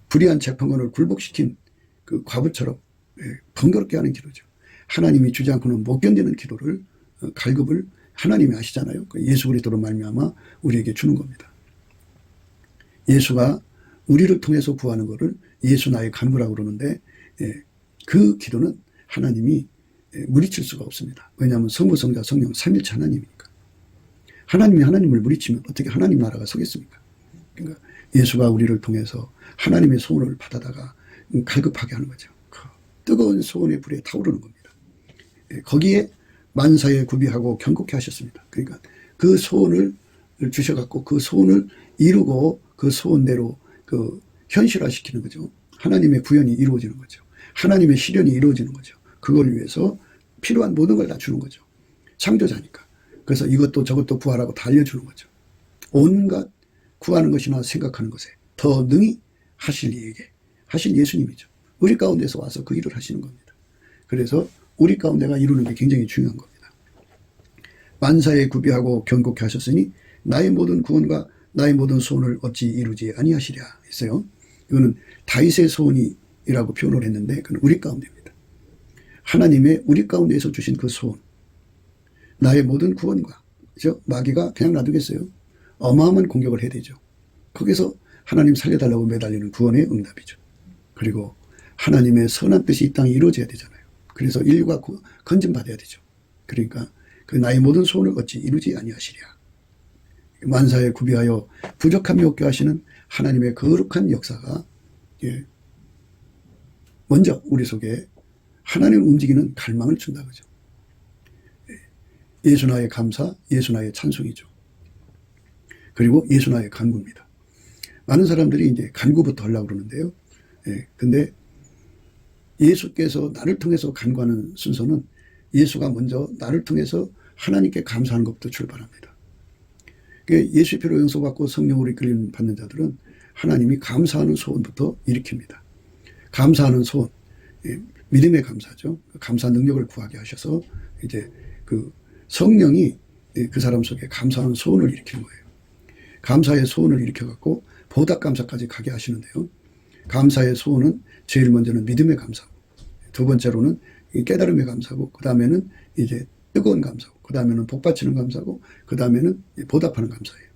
불의한 재판관을 굴복시킨 그 과부처럼 번거롭게 하는 기도죠. 하나님이 주지 않고는 못 견디는 기도를 갈급을 하나님이 아시잖아요. 예수 그리스도로 말미암아 우리에게 주는 겁니다. 예수가 우리를 통해서 구하는 것을 예수 나의 간구라고 그러는데 그 기도는 하나님이 물리칠 수가 없습니다. 왜냐하면 성부, 성자, 성령 삼일체 하나님이니까. 하나님이 하나님을 물리치면 어떻게 하나님 나라가 서겠습니까? 그러니까 예수가 우리를 통해서 하나님의 소원을 받아다가 갈급하게 하는 거죠. 그 뜨거운 소원의 불에 타오르는 겁니다. 거기에 만사에 구비하고 경고케 하셨습니다. 그러니까 그 소원을 주셔갖고 그 소원을 이루고 그 소원대로 그 현실화시키는 거죠. 하나님의 구현이 이루어지는 거죠. 하나님의 실현이 이루어지는 거죠. 그걸 위해서 필요한 모든 걸 다 주는 거죠. 창조자니까. 그래서 이것도 저것도 구하라고 다 알려주는 거죠. 온갖 구하는 것이나 생각하는 것에 더 능히 하실 이에게 하실 예수님이죠. 우리 가운데서 와서 그 일을 하시는 겁니다. 그래서 우리 가운데가 이루는 게 굉장히 중요한 겁니다. 만사에 구비하고 경고케 하셨으니 나의 모든 구원과 나의 모든 소원을 어찌 이루지 아니하시랴 했어요. 이거는 다윗의 소원이라고 표현을 했는데 그건 우리 가운데입니다. 하나님의 우리 가운데에서 주신 그 소원, 나의 모든 구원과, 그죠? 마귀가 그냥 놔두겠어요? 어마어마한 공격을 해야 되죠. 거기서 하나님 살려달라고 매달리는 구원의 응답이죠. 그리고 하나님의 선한 뜻이 이 땅에 이루어져야 되잖아요. 그래서 인류가 건진받아야 되죠. 그러니까 그 나의 모든 소원을 어찌 이루지 아니하시랴. 만사에 구비하여 부족함이 없게 하시는 하나님의 거룩한 역사가 먼저 우리 속에 하나님을 움직이는 갈망을 준다 그죠. 예수나의 감사, 예수나의 찬송이죠. 그리고 예수나의 간구입니다. 많은 사람들이 이제 간구부터 하려고 그러는데요. 근데 예수께서 나를 통해서 간구하는 순서는 예수가 먼저 나를 통해서 하나님께 감사하는 것부터 출발합니다. 예수의 피로 용서받고 성령으로 이끌림 받는 자들은 하나님이 감사하는 소원부터 일으킵니다. 감사하는 소원, 믿음의 감사죠. 감사 능력을 구하게 하셔서 이제 그 성령이 그 사람 속에 감사하는 소원을 일으키는 거예요. 감사의 소원을 일으켜갖고 보답 감사까지 가게 하시는데요. 감사의 소원은 제일 먼저는 믿음의 감사고, 두 번째로는 깨달음의 감사고, 그 다음에는 이제 뜨거운 감사고, 그 다음에는 복받치는 감사고, 그 다음에는 보답하는 감사예요.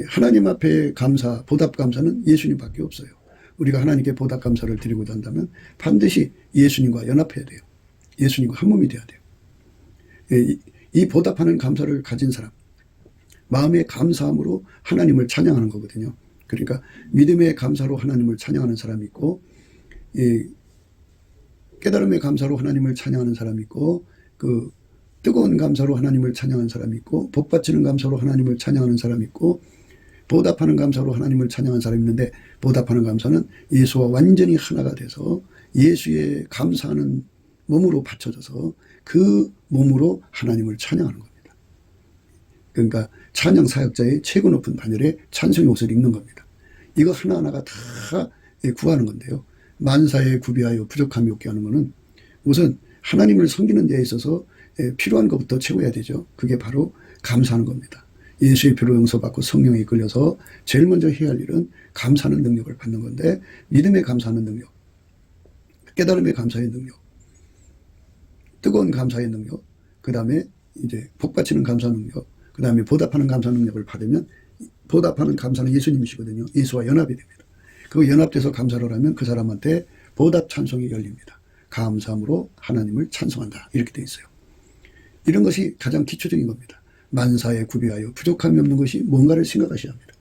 하나님 앞에 감사, 보답 감사는 예수님밖에 없어요. 우리가 하나님께 보답 감사를 드리고자 한다면 반드시 예수님과 연합해야 돼요. 예수님과 한 몸이 돼야 돼요. 이 보답하는 감사를 가진 사람, 마음의 감사함으로 하나님을 찬양하는 거거든요. 그러니까 믿음의 감사로 하나님을 찬양하는 사람이 있고, 깨달음의 감사로 하나님을 찬양하는 사람이 있고, 그 뜨거운 감사로 하나님을 찬양하는 사람이 있고, 복받치는 감사로 하나님을 찬양하는 사람이 있고, 보답하는 감사로 하나님을 찬양하는 사람이 있는데, 보답하는 감사는 예수와 완전히 하나가 돼서 예수의 감사하는 몸으로 받쳐져서 그 몸으로 하나님을 찬양하는 겁니다. 그러니까 찬양 사역자의 최고 높은 반열에 찬송의 옷을 입는 겁니다. 이거 하나하나가 다 구하는 건데요. 만사에 구비하여 부족함이 없게 하는 것은 우선 하나님을 섬기는 데 있어서 필요한 것부터 채워야 되죠. 그게 바로 감사하는 겁니다. 예수의 피로 용서받고 성령에 이끌려서 제일 먼저 해야 할 일은 감사하는 능력을 받는 건데, 믿음에 감사하는 능력, 깨달음에 감사의 능력, 뜨거운 감사의 능력, 그 다음에 이제 복받치는 감사 능력, 그 다음에 보답하는 감사 능력을 받으면, 보답하는 감사는 예수님이시거든요. 예수와 연합이 됩니다. 그 연합돼서 감사를 하면 그 사람한테 보답 찬송이 열립니다. 감사함으로 하나님을 찬송한다. 이렇게 돼 있어요. 이런 것이 가장 기초적인 겁니다. 만사에 구비하여 부족함이 없는 것이 뭔가를 생각하셔야 합니다.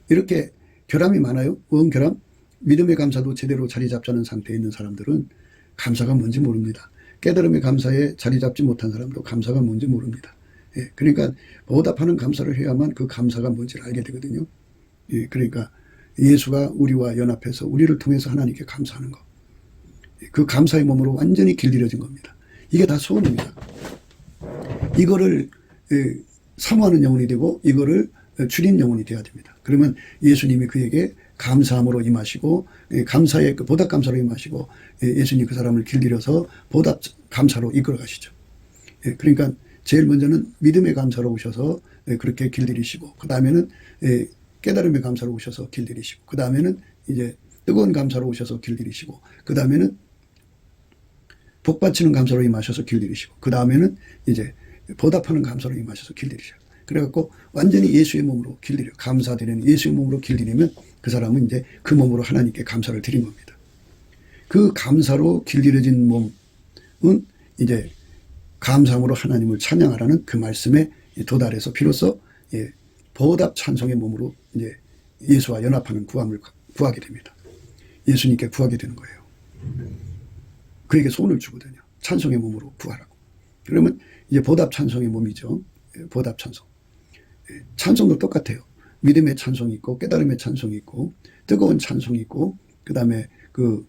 이렇게 결함이 많아요. 원결함, 믿음의 감사도 제대로 자리 잡지 않은 상태에 있는 사람들은 감사가 뭔지 모릅니다. 깨달음의 감사에 자리 잡지 못한 사람도 감사가 뭔지 모릅니다. 그러니까 보답하는 감사를 해야만 그 감사가 뭔지를 알게 되거든요. 그러니까 예수가 우리와 연합해서 우리를 통해서 하나님께 감사하는 것, 그 감사의 몸으로 완전히 길들여진 겁니다. 이게 다 소원입니다. 이거를 사모하는 영혼이 되고 이거를 줄인 영혼이 되어야 됩니다. 그러면 예수님이 그에게 감사함으로 임하시고, 감사의 그 보답 감사로 임하시고, 예수님이 그 사람을 길들여서 보답 감사로 이끌어 가시죠. 그러니까 제일 먼저는 믿음의 감사로 오셔서 그렇게 길들이시고, 그 다음에는 깨달음의 감사로 오셔서 길들이시고, 그 다음에는 이제 뜨거운 감사로 오셔서 길들이시고, 그 다음에는 복받치는 감사로 임하셔서 길들이시고, 그 다음에는 이제 보답하는 감사로 임하셔서 길들이셔. 그래갖고 완전히 예수의 몸으로 길들여, 감사드리는 예수의 몸으로 길들이면 그 사람은 이제 그 몸으로 하나님께 감사를 드린 겁니다. 그 감사로 길들여진 몸은 이제 감사함으로 하나님을 찬양하라는 그 말씀에 도달해서 비로소 보답 찬송의 몸으로 이제 예수와 연합하는 구함을 구하게 됩니다. 예수님께 구하게 되는 거예요. 그에게 소원을 주거든요. 찬송의 몸으로 구하라고. 그러면 이제 보답 찬송의 몸이죠. 보답 찬송. 찬송도 똑같아요. 믿음의 찬송이 있고, 깨달음의 찬송이 있고, 뜨거운 찬송이 있고, 그 다음에 그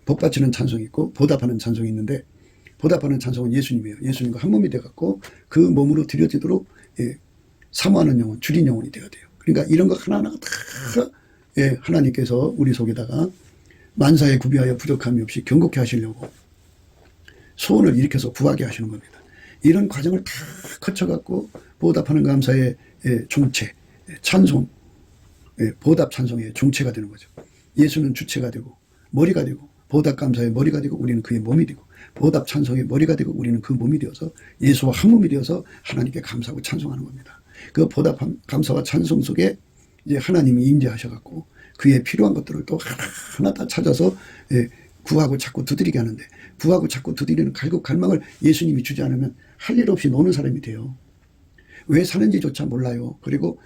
복받치는 찬송이 있고, 보답하는 찬송이 있는데, 보답하는 찬송은 예수님이에요. 예수님과 한 몸이 돼갖고 그 몸으로 드려지도록 사모하는 영혼, 줄인 영혼이 되어야 돼요. 그러니까 이런 거 하나하나가 다 하나님께서 우리 속에다가 만사에 구비하여 부족함이 없이 경고케 하시려고 소원을 일으켜서 구하게 하시는 겁니다. 이런 과정을 다 거쳐갖고 보답하는 감사의 종체, 찬송, 보답 찬송의 종체가 되는 거죠. 예수는 주체가 되고 머리가 되고, 보답 감사의 머리가 되고 우리는 그의 몸이 되고, 보답 찬송의 머리가 되고 우리는 그 몸이 되어서 예수와 한 몸이 되어서 하나님께 감사하고 찬송하는 겁니다. 그 보답 감사와 찬송 속에 이제 하나님이 임재하셔갖고 그의 필요한 것들을 또 하나 다 찾아서 구하고 자꾸 두드리게 하는데, 구하고 자꾸 두드리는 갈고 갈망을 예수님이 주지 않으면 할 일 없이 노는 사람이 돼요. 왜 사는지조차 몰라요. 그리고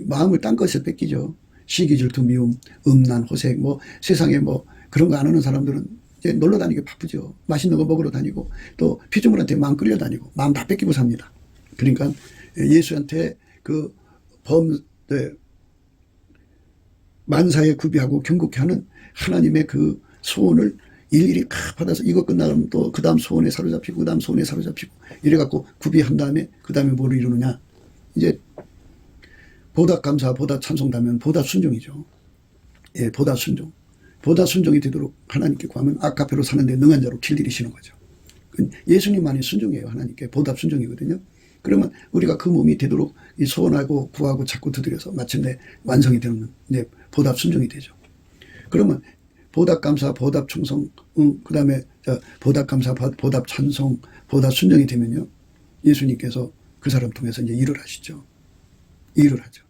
마음을 딴 것에 뺏기죠. 시기, 질투, 미움, 음란, 호색, 뭐 세상에 뭐 그런 거 안 하는 사람들은 이제 놀러 다니기 바쁘죠. 맛있는 거 먹으러 다니고 또 피조물한테 마음 끌려 다니고 마음 다 뺏기고 삽니다. 그러니까 예수한테 그 만사에 구비하고 경고케 하는 하나님의 그 소원을 일일이 다 받아서 이거 끝나면 또 그 다음 소원에 사로잡히고 그 다음 소원에 사로잡히고 이래갖고 구비한 다음에 그 다음에 뭐를 이루느냐. 이제 보답 감사, 보답 찬송다면 보답 순종이죠. 보답 순종. 보답 순종이 되도록 하나님께 구하면 아카페로 사는데 능한 자로 길들이시는 거죠. 예수님만이 순종이에요. 하나님께 보답 순종이거든요. 그러면 우리가 그 몸이 되도록 소원하고 구하고 자꾸 두드려서 마침내 완성이 되는 이제 보답 순종이 되죠. 그러면 보답 감사, 보답 충성, 그 다음에 보답 감사, 보답 찬송, 보답 순종이 되면요, 예수님께서 그 사람 통해서 이제 일을 하시죠. 일을 하죠.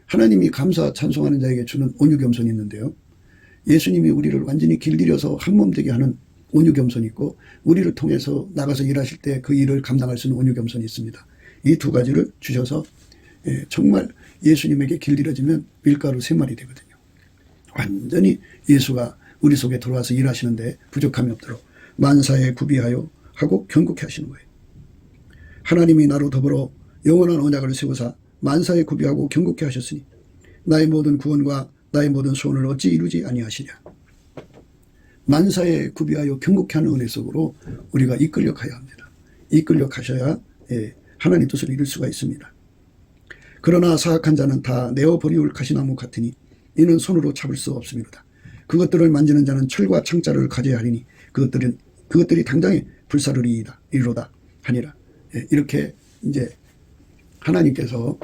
하나님이 감사 찬송하는 자에게 주는 온유겸손이 있는데요, 예수님이 우리를 완전히 길들여서 한 몸 되게 하는 온유겸손이 있고, 우리를 통해서 나가서 일하실 때 그 일을 감당할 수 있는 온유겸손이 있습니다. 이 두 가지를 주셔서 정말 예수님에게 길들여지면 밀가루 3마리 되거든요. 완전히 예수가 우리 속에 들어와서 일하시는데 부족함이 없도록 만사에 구비하여 하고 경고케 하시는 거예요. 하나님이 나로 더불어 영원한 언약을 세우사 만사에 구비하고 경고케 하셨으니 나의 모든 구원과 나의 모든 소원을 어찌 이루지 아니하시랴. 만사에 구비하여 경고케 하는 은혜 속으로 우리가 이끌려 가야 합니다. 이끌려 가셔야 하나님 뜻을 이룰 수가 있습니다. 그러나 사악한 자는 다 내어버리울 가시나무 같으니 이는 손으로 잡을 수 없음이로다. 그것들을 만지는 자는 철과 창자를 가져야 하리니 그것들이 당장에 불사르리이로다 하니라. 이렇게 이제 하나님께서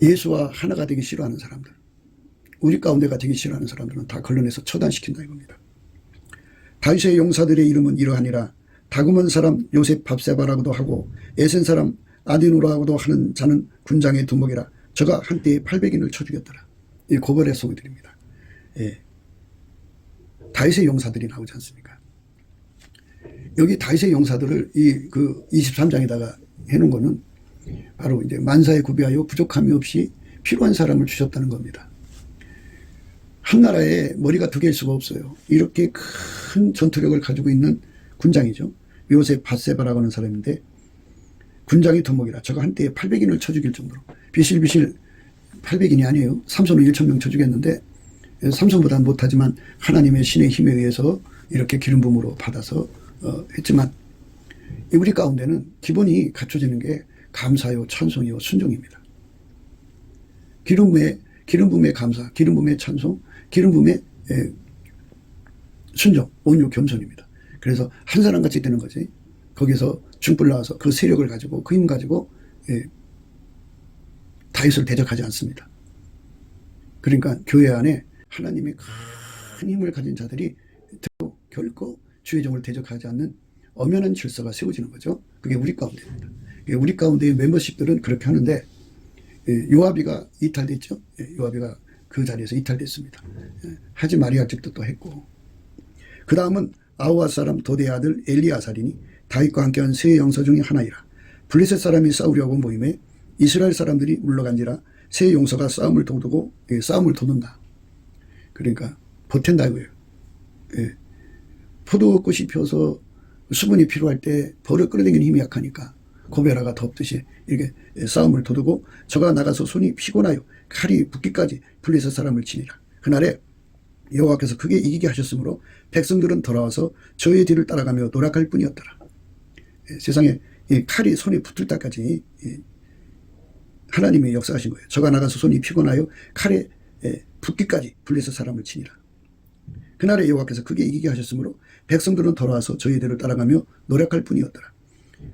예수와 하나가 되기 싫어하는 사람들, 우리 가운데가 되기 싫어하는 사람들은 다 걸러내서 처단시킨다 이겁니다. 다윗의 용사들의 이름은 이러하니라. 다그먼 사람 요셉 밥세바라고도 하고 에센 사람 아디누라고도 하는 자는 군장의 두목이라. 저가 한때에 800인을 쳐 죽였더라. 이 고발의 소리들입니다. 다윗의 용사들이 나오지 않습니까? 여기 다윗의 용사들을 그 23장에다가 해놓은 거는 바로 이제 만사에 구비하여 부족함이 없이 필요한 사람을 주셨다는 겁니다. 한 나라에 머리가 2개일 수가 없어요. 이렇게 큰 전투력을 가지고 있는 군장이죠. 요셉 바세바라고 하는 사람인데 군장이 두목이라. 저가 한때에 800인을 쳐 죽일 정도로. 비실비실 800인이 아니에요. 삼손은 1,000명 쳐 죽였는데 삼손보다는 못하지만 하나님의 신의 힘에 의해서 이렇게 기름 부음으로 받아서 했지만 우리 가운데는 기본이 갖춰지는 게 감사요, 찬송이요, 순종입니다. 기름 부음의 감사, 기름 부음의 찬송, 기름 부음의 순종, 온유, 겸손입니다. 그래서 한 사람 같이 되는 거지. 거기서 중불 나와서 그 세력을 가지고 그 힘 가지고 다윗을 대적하지 않습니다. 그러니까 교회 안에 하나님의 큰 힘을 가진 자들이 결코 주의 종을 대적하지 않는 엄연한 질서가 세워지는 거죠. 그게 우리 가운데입니다. 우리 가운데의 멤버십들은 그렇게 하는데 요아비가 이탈됐죠. 요아비가 그 자리에서 이탈됐습니다. 하지 말아야 할 짓도 또 했고, 그 다음은 아우앗 사람 도대의 아들 엘리아살이니 다윗과 함께한 세 용사 중에 하나이라. 블레셋 사람이 싸우려고 모임에 이스라엘 사람들이 물러간지라 세 용사가 싸움을 도두고 싸움을 도는다. 그러니까 버텐다 이거예요. 포도꽃이 펴서 수분이 필요할 때 벌을 끌어당기는 힘이 약하니까 고베라가 덮듯이 이렇게 싸움을 도두고 저가 나가서 손이 피곤하여 칼이 붓기까지 블레셋 사람을 치니라. 그날에 여호와께서 크게 이기게 하셨으므로 백성들은 돌아와서 저의 뒤를 따라가며 노력할 뿐이었더라. 세상에 칼이 손에 붙을 때까지 하나님이 역사하신 거예요. 저가 나가서 손이 피곤하여 칼에 붓기까지 블레셋 사람을 치니라. 그날에 여호와께서 크게 이기게 하셨으므로 백성들은 돌아와서 저희 뒤를 따라가며 노력할 뿐이었더라.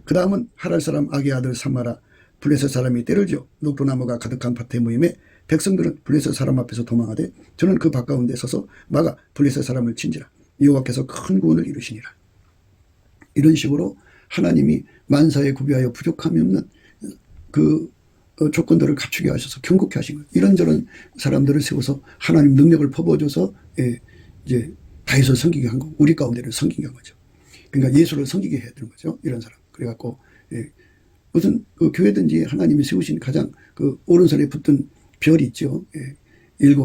그 다음은 하랄 사람 아기의 아들 삼마라 블레셋 사람이 때를 지어 녹두나무가 가득한 밭에 모임에 백성들은 블레셋 사람 앞에서 도망하되 저는 그 밭가운데 서서 막아 블레셋 사람을 친지라. 여호와께서 큰 구원을 이루시니라. 이런 식으로 하나님이 만사에 구비하여 부족함이 없는 그 조건들을 갖추게 하셔서 경고케 하신 거예요. 이런저런 사람들을 세워서 하나님 능력을 퍼부어줘서 이제 다윗을 섬기게 한 거고 우리 가운데를 섬기게 한 거죠. 그러니까 예수를 섬기게 해야 되는 거죠. 이런 사람. 그래갖고 무슨 그 교회든지 하나님이 세우신 가장 그 오른손에 붙은 별이 있죠. 7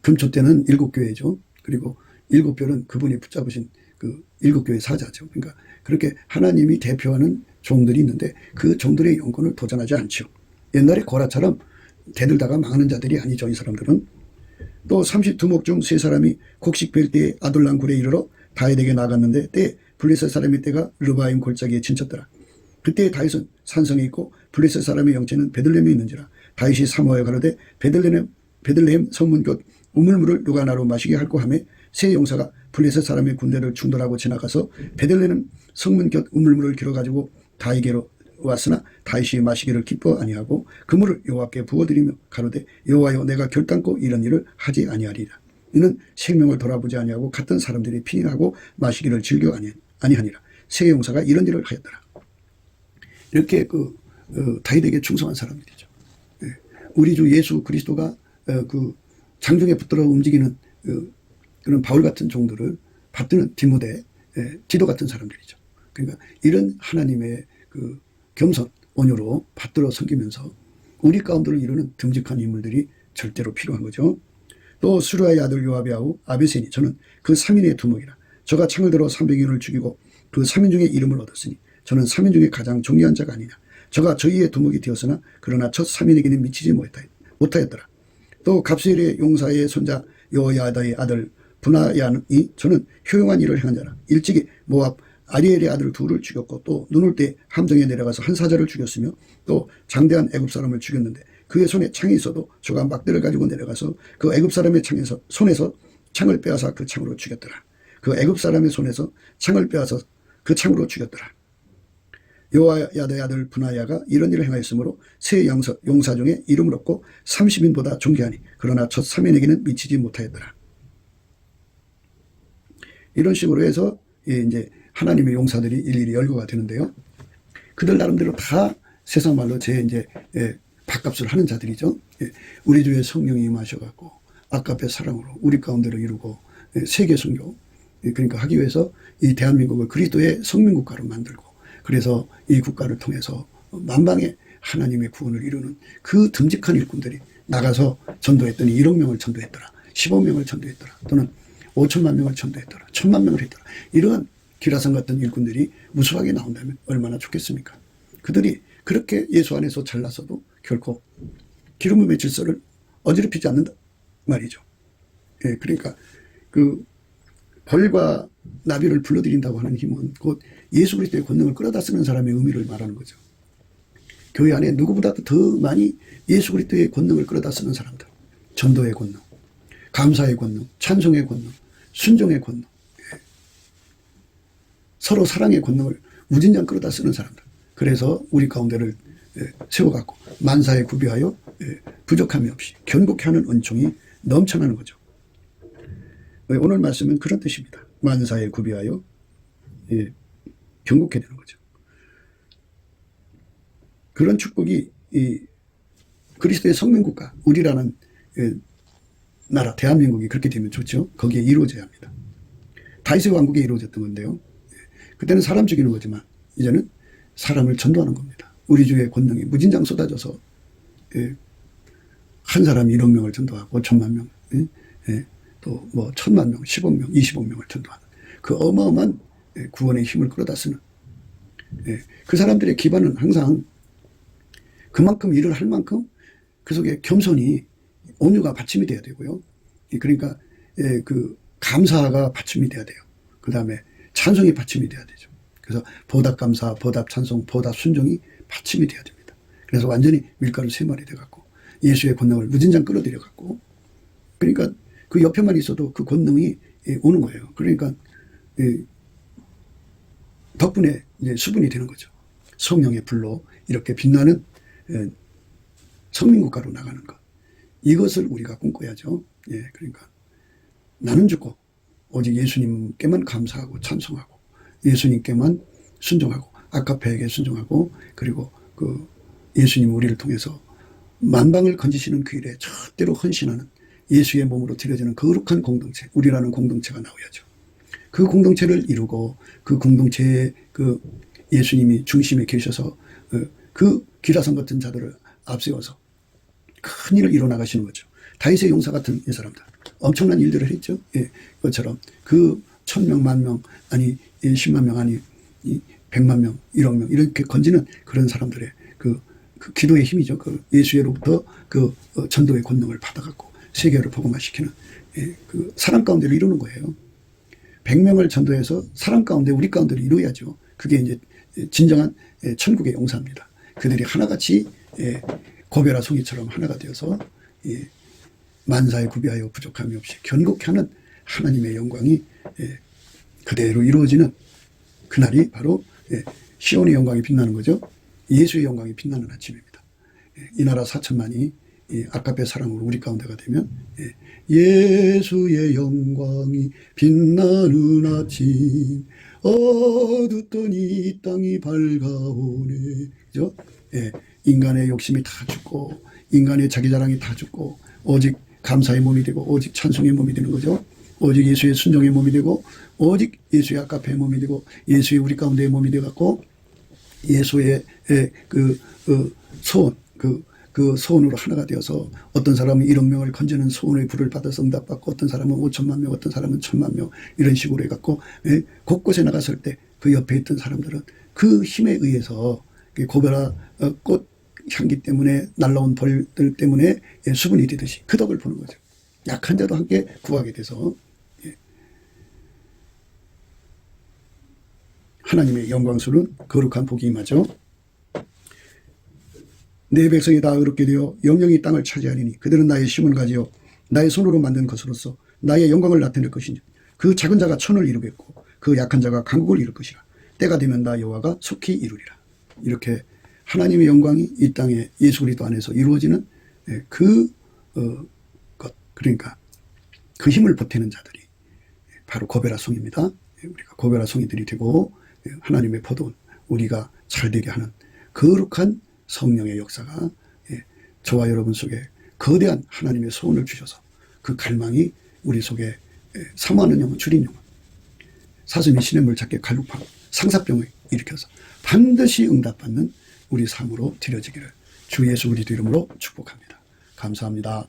금초 때는 7교회죠. 그리고 7별은 그분이 붙잡으신 그 7교회 사자죠. 그러니까 그렇게 하나님이 대표하는 종들이 있는데 그 종들의 영권을 도전하지 않죠. 옛날에 고라처럼 대들다가 망하는 자들이 아니죠. 이 사람들은. 또 32목 중 3사람이 곡식 벨 때에 아둘람 굴에 이르러 다윗에게 나갔는데 때에 블레셋 사람의 때가 르바임 골짜기에 진쳤더라. 그때 다윗은 산성에 있고 블레셋 사람의 영체는 베들레헴에 있는지라. 다윗이 사모하여 가로되 베들레헴 성문곁 우물물을 누가 나로 마시게 할꼬 하매 세 용사가 블레셋 사람의 군대를 충돌하고 지나가서 베들레헴 성문곁 우물물을 길어가지고 다윗에게로 왔으나 다윗이 마시기를 기뻐 아니하고 그 물을 여호와께 부어드리며 가로되 여호와여 내가 결단코 이런 일을 하지 아니하리라. 이는 생명을 돌아보지 아니하고 같은 사람들이 피하고 마시기를 즐겨 아니하니라. 세 용사가 이런 일을 하였더라. 이렇게 다윗에게 충성한 사람들이죠. 우리 주 예수 그리스도가 그 장중에 붙들어 움직이는 그런 바울 같은 종들을 받드는 디모데, 디도 같은 사람들이죠. 그러니까 이런 하나님의 그 겸손, 온유로 받들어 섬기면서 우리 가운데를 이루는 듬직한 인물들이 절대로 필요한 거죠. 또 수르아의 아들 요압이하고 아베세니 저는 그 3인의 두목이라. 저가 창을 들어 300인을 죽이고 그 3인 중에 이름을 얻었으니 저는 3인 중에 가장 존귀한 자가 아니냐. 저가 저희의 두목이 되었으나 그러나 첫 3인에게는 미치지 못하였더라. 또 갑스엘의 용사의 손자 여호야다의 아들 분하야니 저는 효용한 일을 행한 자라. 일찍이 모압 아리엘의 아들 둘을 죽였고 또 눈 올 때 함정에 내려가서 한 사자를 죽였으며 또 장대한 애굽 사람을 죽였는데 그의 손에 창이 있어도 저가 막대를 가지고 내려가서 그 애굽 사람의 손에서 창을 빼앗아 그 창으로 죽였더라. 그 애굽 사람의 손에서 창을 빼앗아 그 창으로 죽였더라. 여호야다의 아들 분하야가 이런 일을 행하였으므로 세 용사 중에 이름을 얻고 30인보다 존귀하니 그러나 첫 3인에게는 미치지 못하였더라. 이런 식으로 해서 이제 하나님의 용사들이 일일이 열거가 되는데요. 그들 나름대로 다 세상 말로 이제 밥값을 하는 자들이죠. 우리 주의 성령이 임하셔갖고 아까의 사랑으로 우리 가운데로 이루고 세계 선교 그러니까 하기 위해서 이 대한민국을 그리스도의 성민국가로 만들고 그래서 이 국가를 통해서 만방의 하나님의 구원을 이루는 그 듬직한 일꾼들이 나가서 전도했더니 1억 명을 전도했더라. 15명을 전도했더라. 또는 5천만 명을 전도했더라. 1,000만 명을 했더라. 이러한 기라성 같은 일꾼들이 무수하게 나온다면 얼마나 좋겠습니까? 그들이 그렇게 예수 안에서 잘나서도 결코 기름 부음의 질서를 어지럽히지 않는다 말이죠. 그러니까 그 벌과 나비를 불러들인다고 하는 힘은 곧 예수 그리스도의 권능을 끌어다 쓰는 사람의 의미를 말하는 거죠. 교회 안에 누구보다도 더 많이 예수 그리스도의 권능을 끌어다 쓰는 사람들, 전도의 권능, 감사의 권능, 찬송의 권능, 순종의 권능, 서로 사랑의 권능을 무진장 끌어다 쓰는 사람들. 그래서 우리 가운데를 세워갖고 만사에 구비하여 부족함이 없이 견고케 하는 은총이 넘쳐나는 거죠. 오늘 말씀은 그런 뜻입니다. 만사에 구비하여 경국해야 되는 거죠. 그런 축복이 이 그리스도의 성민국가, 우리라는 나라 대한민국이 그렇게 되면 좋죠. 거기에 이루어져야 합니다. 다윗의 왕국에 이루어졌던 건데요. 그때는 사람 죽이는 거지만 이제는 사람을 전도하는 겁니다. 우리 주의 권능이 무진장 쏟아져서 한 사람이 1억 명을 전도하고 1천만 명, 또 뭐 1,000만 명, 10억 명, 20억 명을 전도하는 그 어마어마한 구원의 힘을 끌어다 쓰는 그 사람들의 기반은 항상 그만큼 일을 할 만큼 그 속에 겸손이 온유가 받침이 돼야 되고요. 그러니까 그 감사가 받침이 돼야 돼요. 그 다음에 찬송이 받침이 돼야 되죠. 그래서 보답 감사, 보답 찬송, 보답 순종이 받침이 돼야 됩니다. 그래서 완전히 밀가루 3마리 돼갖고 예수의 권능을 무진장 끌어들여갖고 그러니까 그 옆에만 있어도 그 권능이 오는 거예요. 그러니까 덕분에 이제 수분이 되는 거죠. 성령의 불로 이렇게 빛나는 성민국가로 나가는 것. 이것을 우리가 꿈꿔야죠. 그러니까 나는 죽고 오직 예수님께만 감사하고 찬송하고 예수님께만 순종하고 아카페에게 순종하고 그리고 그 예수님 우리를 통해서 만방을 건지시는 그 일에 절대로 헌신하는 예수의 몸으로 드려지는 거룩한 공동체, 우리라는 공동체가 나와야죠. 그 공동체를 이루고 그 공동체에 그 예수님이 중심에 계셔서 그 기라성 같은 자들을 앞세워서 큰 일을 이뤄나가시는 거죠. 다윗의 용사 같은 이 사람들 엄청난 일들을 했죠. 그것처럼 그 1,000명, 10,000명 아니 10만 명 아니 100만 명, 1억 명 이렇게 건지는 그런 사람들의 그 기도의 힘이죠. 그 예수로부터 그 전도의 권능을 받아갖고 세계를 복음화시키는 그 사람 가운데를 이루는 거예요. 100명을 전도해서 사람 가운데 우리 가운데를 이루어야죠. 그게 이제 진정한 천국의 용사입니다. 그들이 하나같이 고베라 송이처럼 하나가 되어서 만사에 구비하여 부족함이 없이 견고케 하는 하나님의 영광이 그대로 이루어지는 그날이 바로 시온의 영광이 빛나는 거죠. 예수의 영광이 빛나는 아침입니다. 이 나라 4천만이 아까의 사랑으로 우리 가운데가 되면 예수의 영광이 빛나는 아침 어둡던 이 땅이 밝아오네. 그죠? 인간의 욕심이 다 죽고 인간의 자기 자랑이 다 죽고 오직 감사의 몸이 되고 오직 찬송의 몸이 되는 거죠. 오직 예수의 순종의 몸이 되고 오직 예수의 아카페의 몸이 되고 예수의 우리 가운데의 몸이 되갖고 예수의 소원 그 소원으로 하나가 되어서 어떤 사람은 1억 명을 건지는 소원의 불을 받아서 응답받고 어떤 사람은 5천만 명 어떤 사람은 1,000만 명 이런 식으로 해갖고 곳곳에 나갔을 때 그 옆에 있던 사람들은 그 힘에 의해서 고베라 꽃 향기 때문에 날라온 벌들 때문에 수분이 되듯이 그 덕을 보는 거죠. 약한 자도 함께 구하게 돼서 하나님의 영광스러운 거룩한 복이 임하죠. 내 백성이 다 의롭게 되어 영영이 땅을 차지하리니 그들은 나의 심을 가지어 나의 손으로 만든 것으로서 나의 영광을 나타낼 것이니 그 작은 자가 천을 이루겠고 그 약한 자가 강국을 이룰 것이라. 때가 되면 나 여호와가 속히 이루리라. 이렇게 하나님의 영광이 이 땅에 예수 그리스도 안에서 이루어지는 그 것, 그러니까 그 힘을 보태는 자들이 바로 고베라 송입니다. 우리가 고베라 송이들이 되고 하나님의 포도원 우리가 잘되게 하는 거룩한 성령의 역사가 저와 여러분 속에 거대한 하나님의 소원을 주셔서 그 갈망이 우리 속에 사모하는 영혼, 줄인 영혼, 사슴이 시냇물 찾게 갈급하고 상사병을 일으켜서 반드시 응답받는 우리 삶으로 드려지기를 주 예수 그리스도 이름으로 축복합니다. 감사합니다.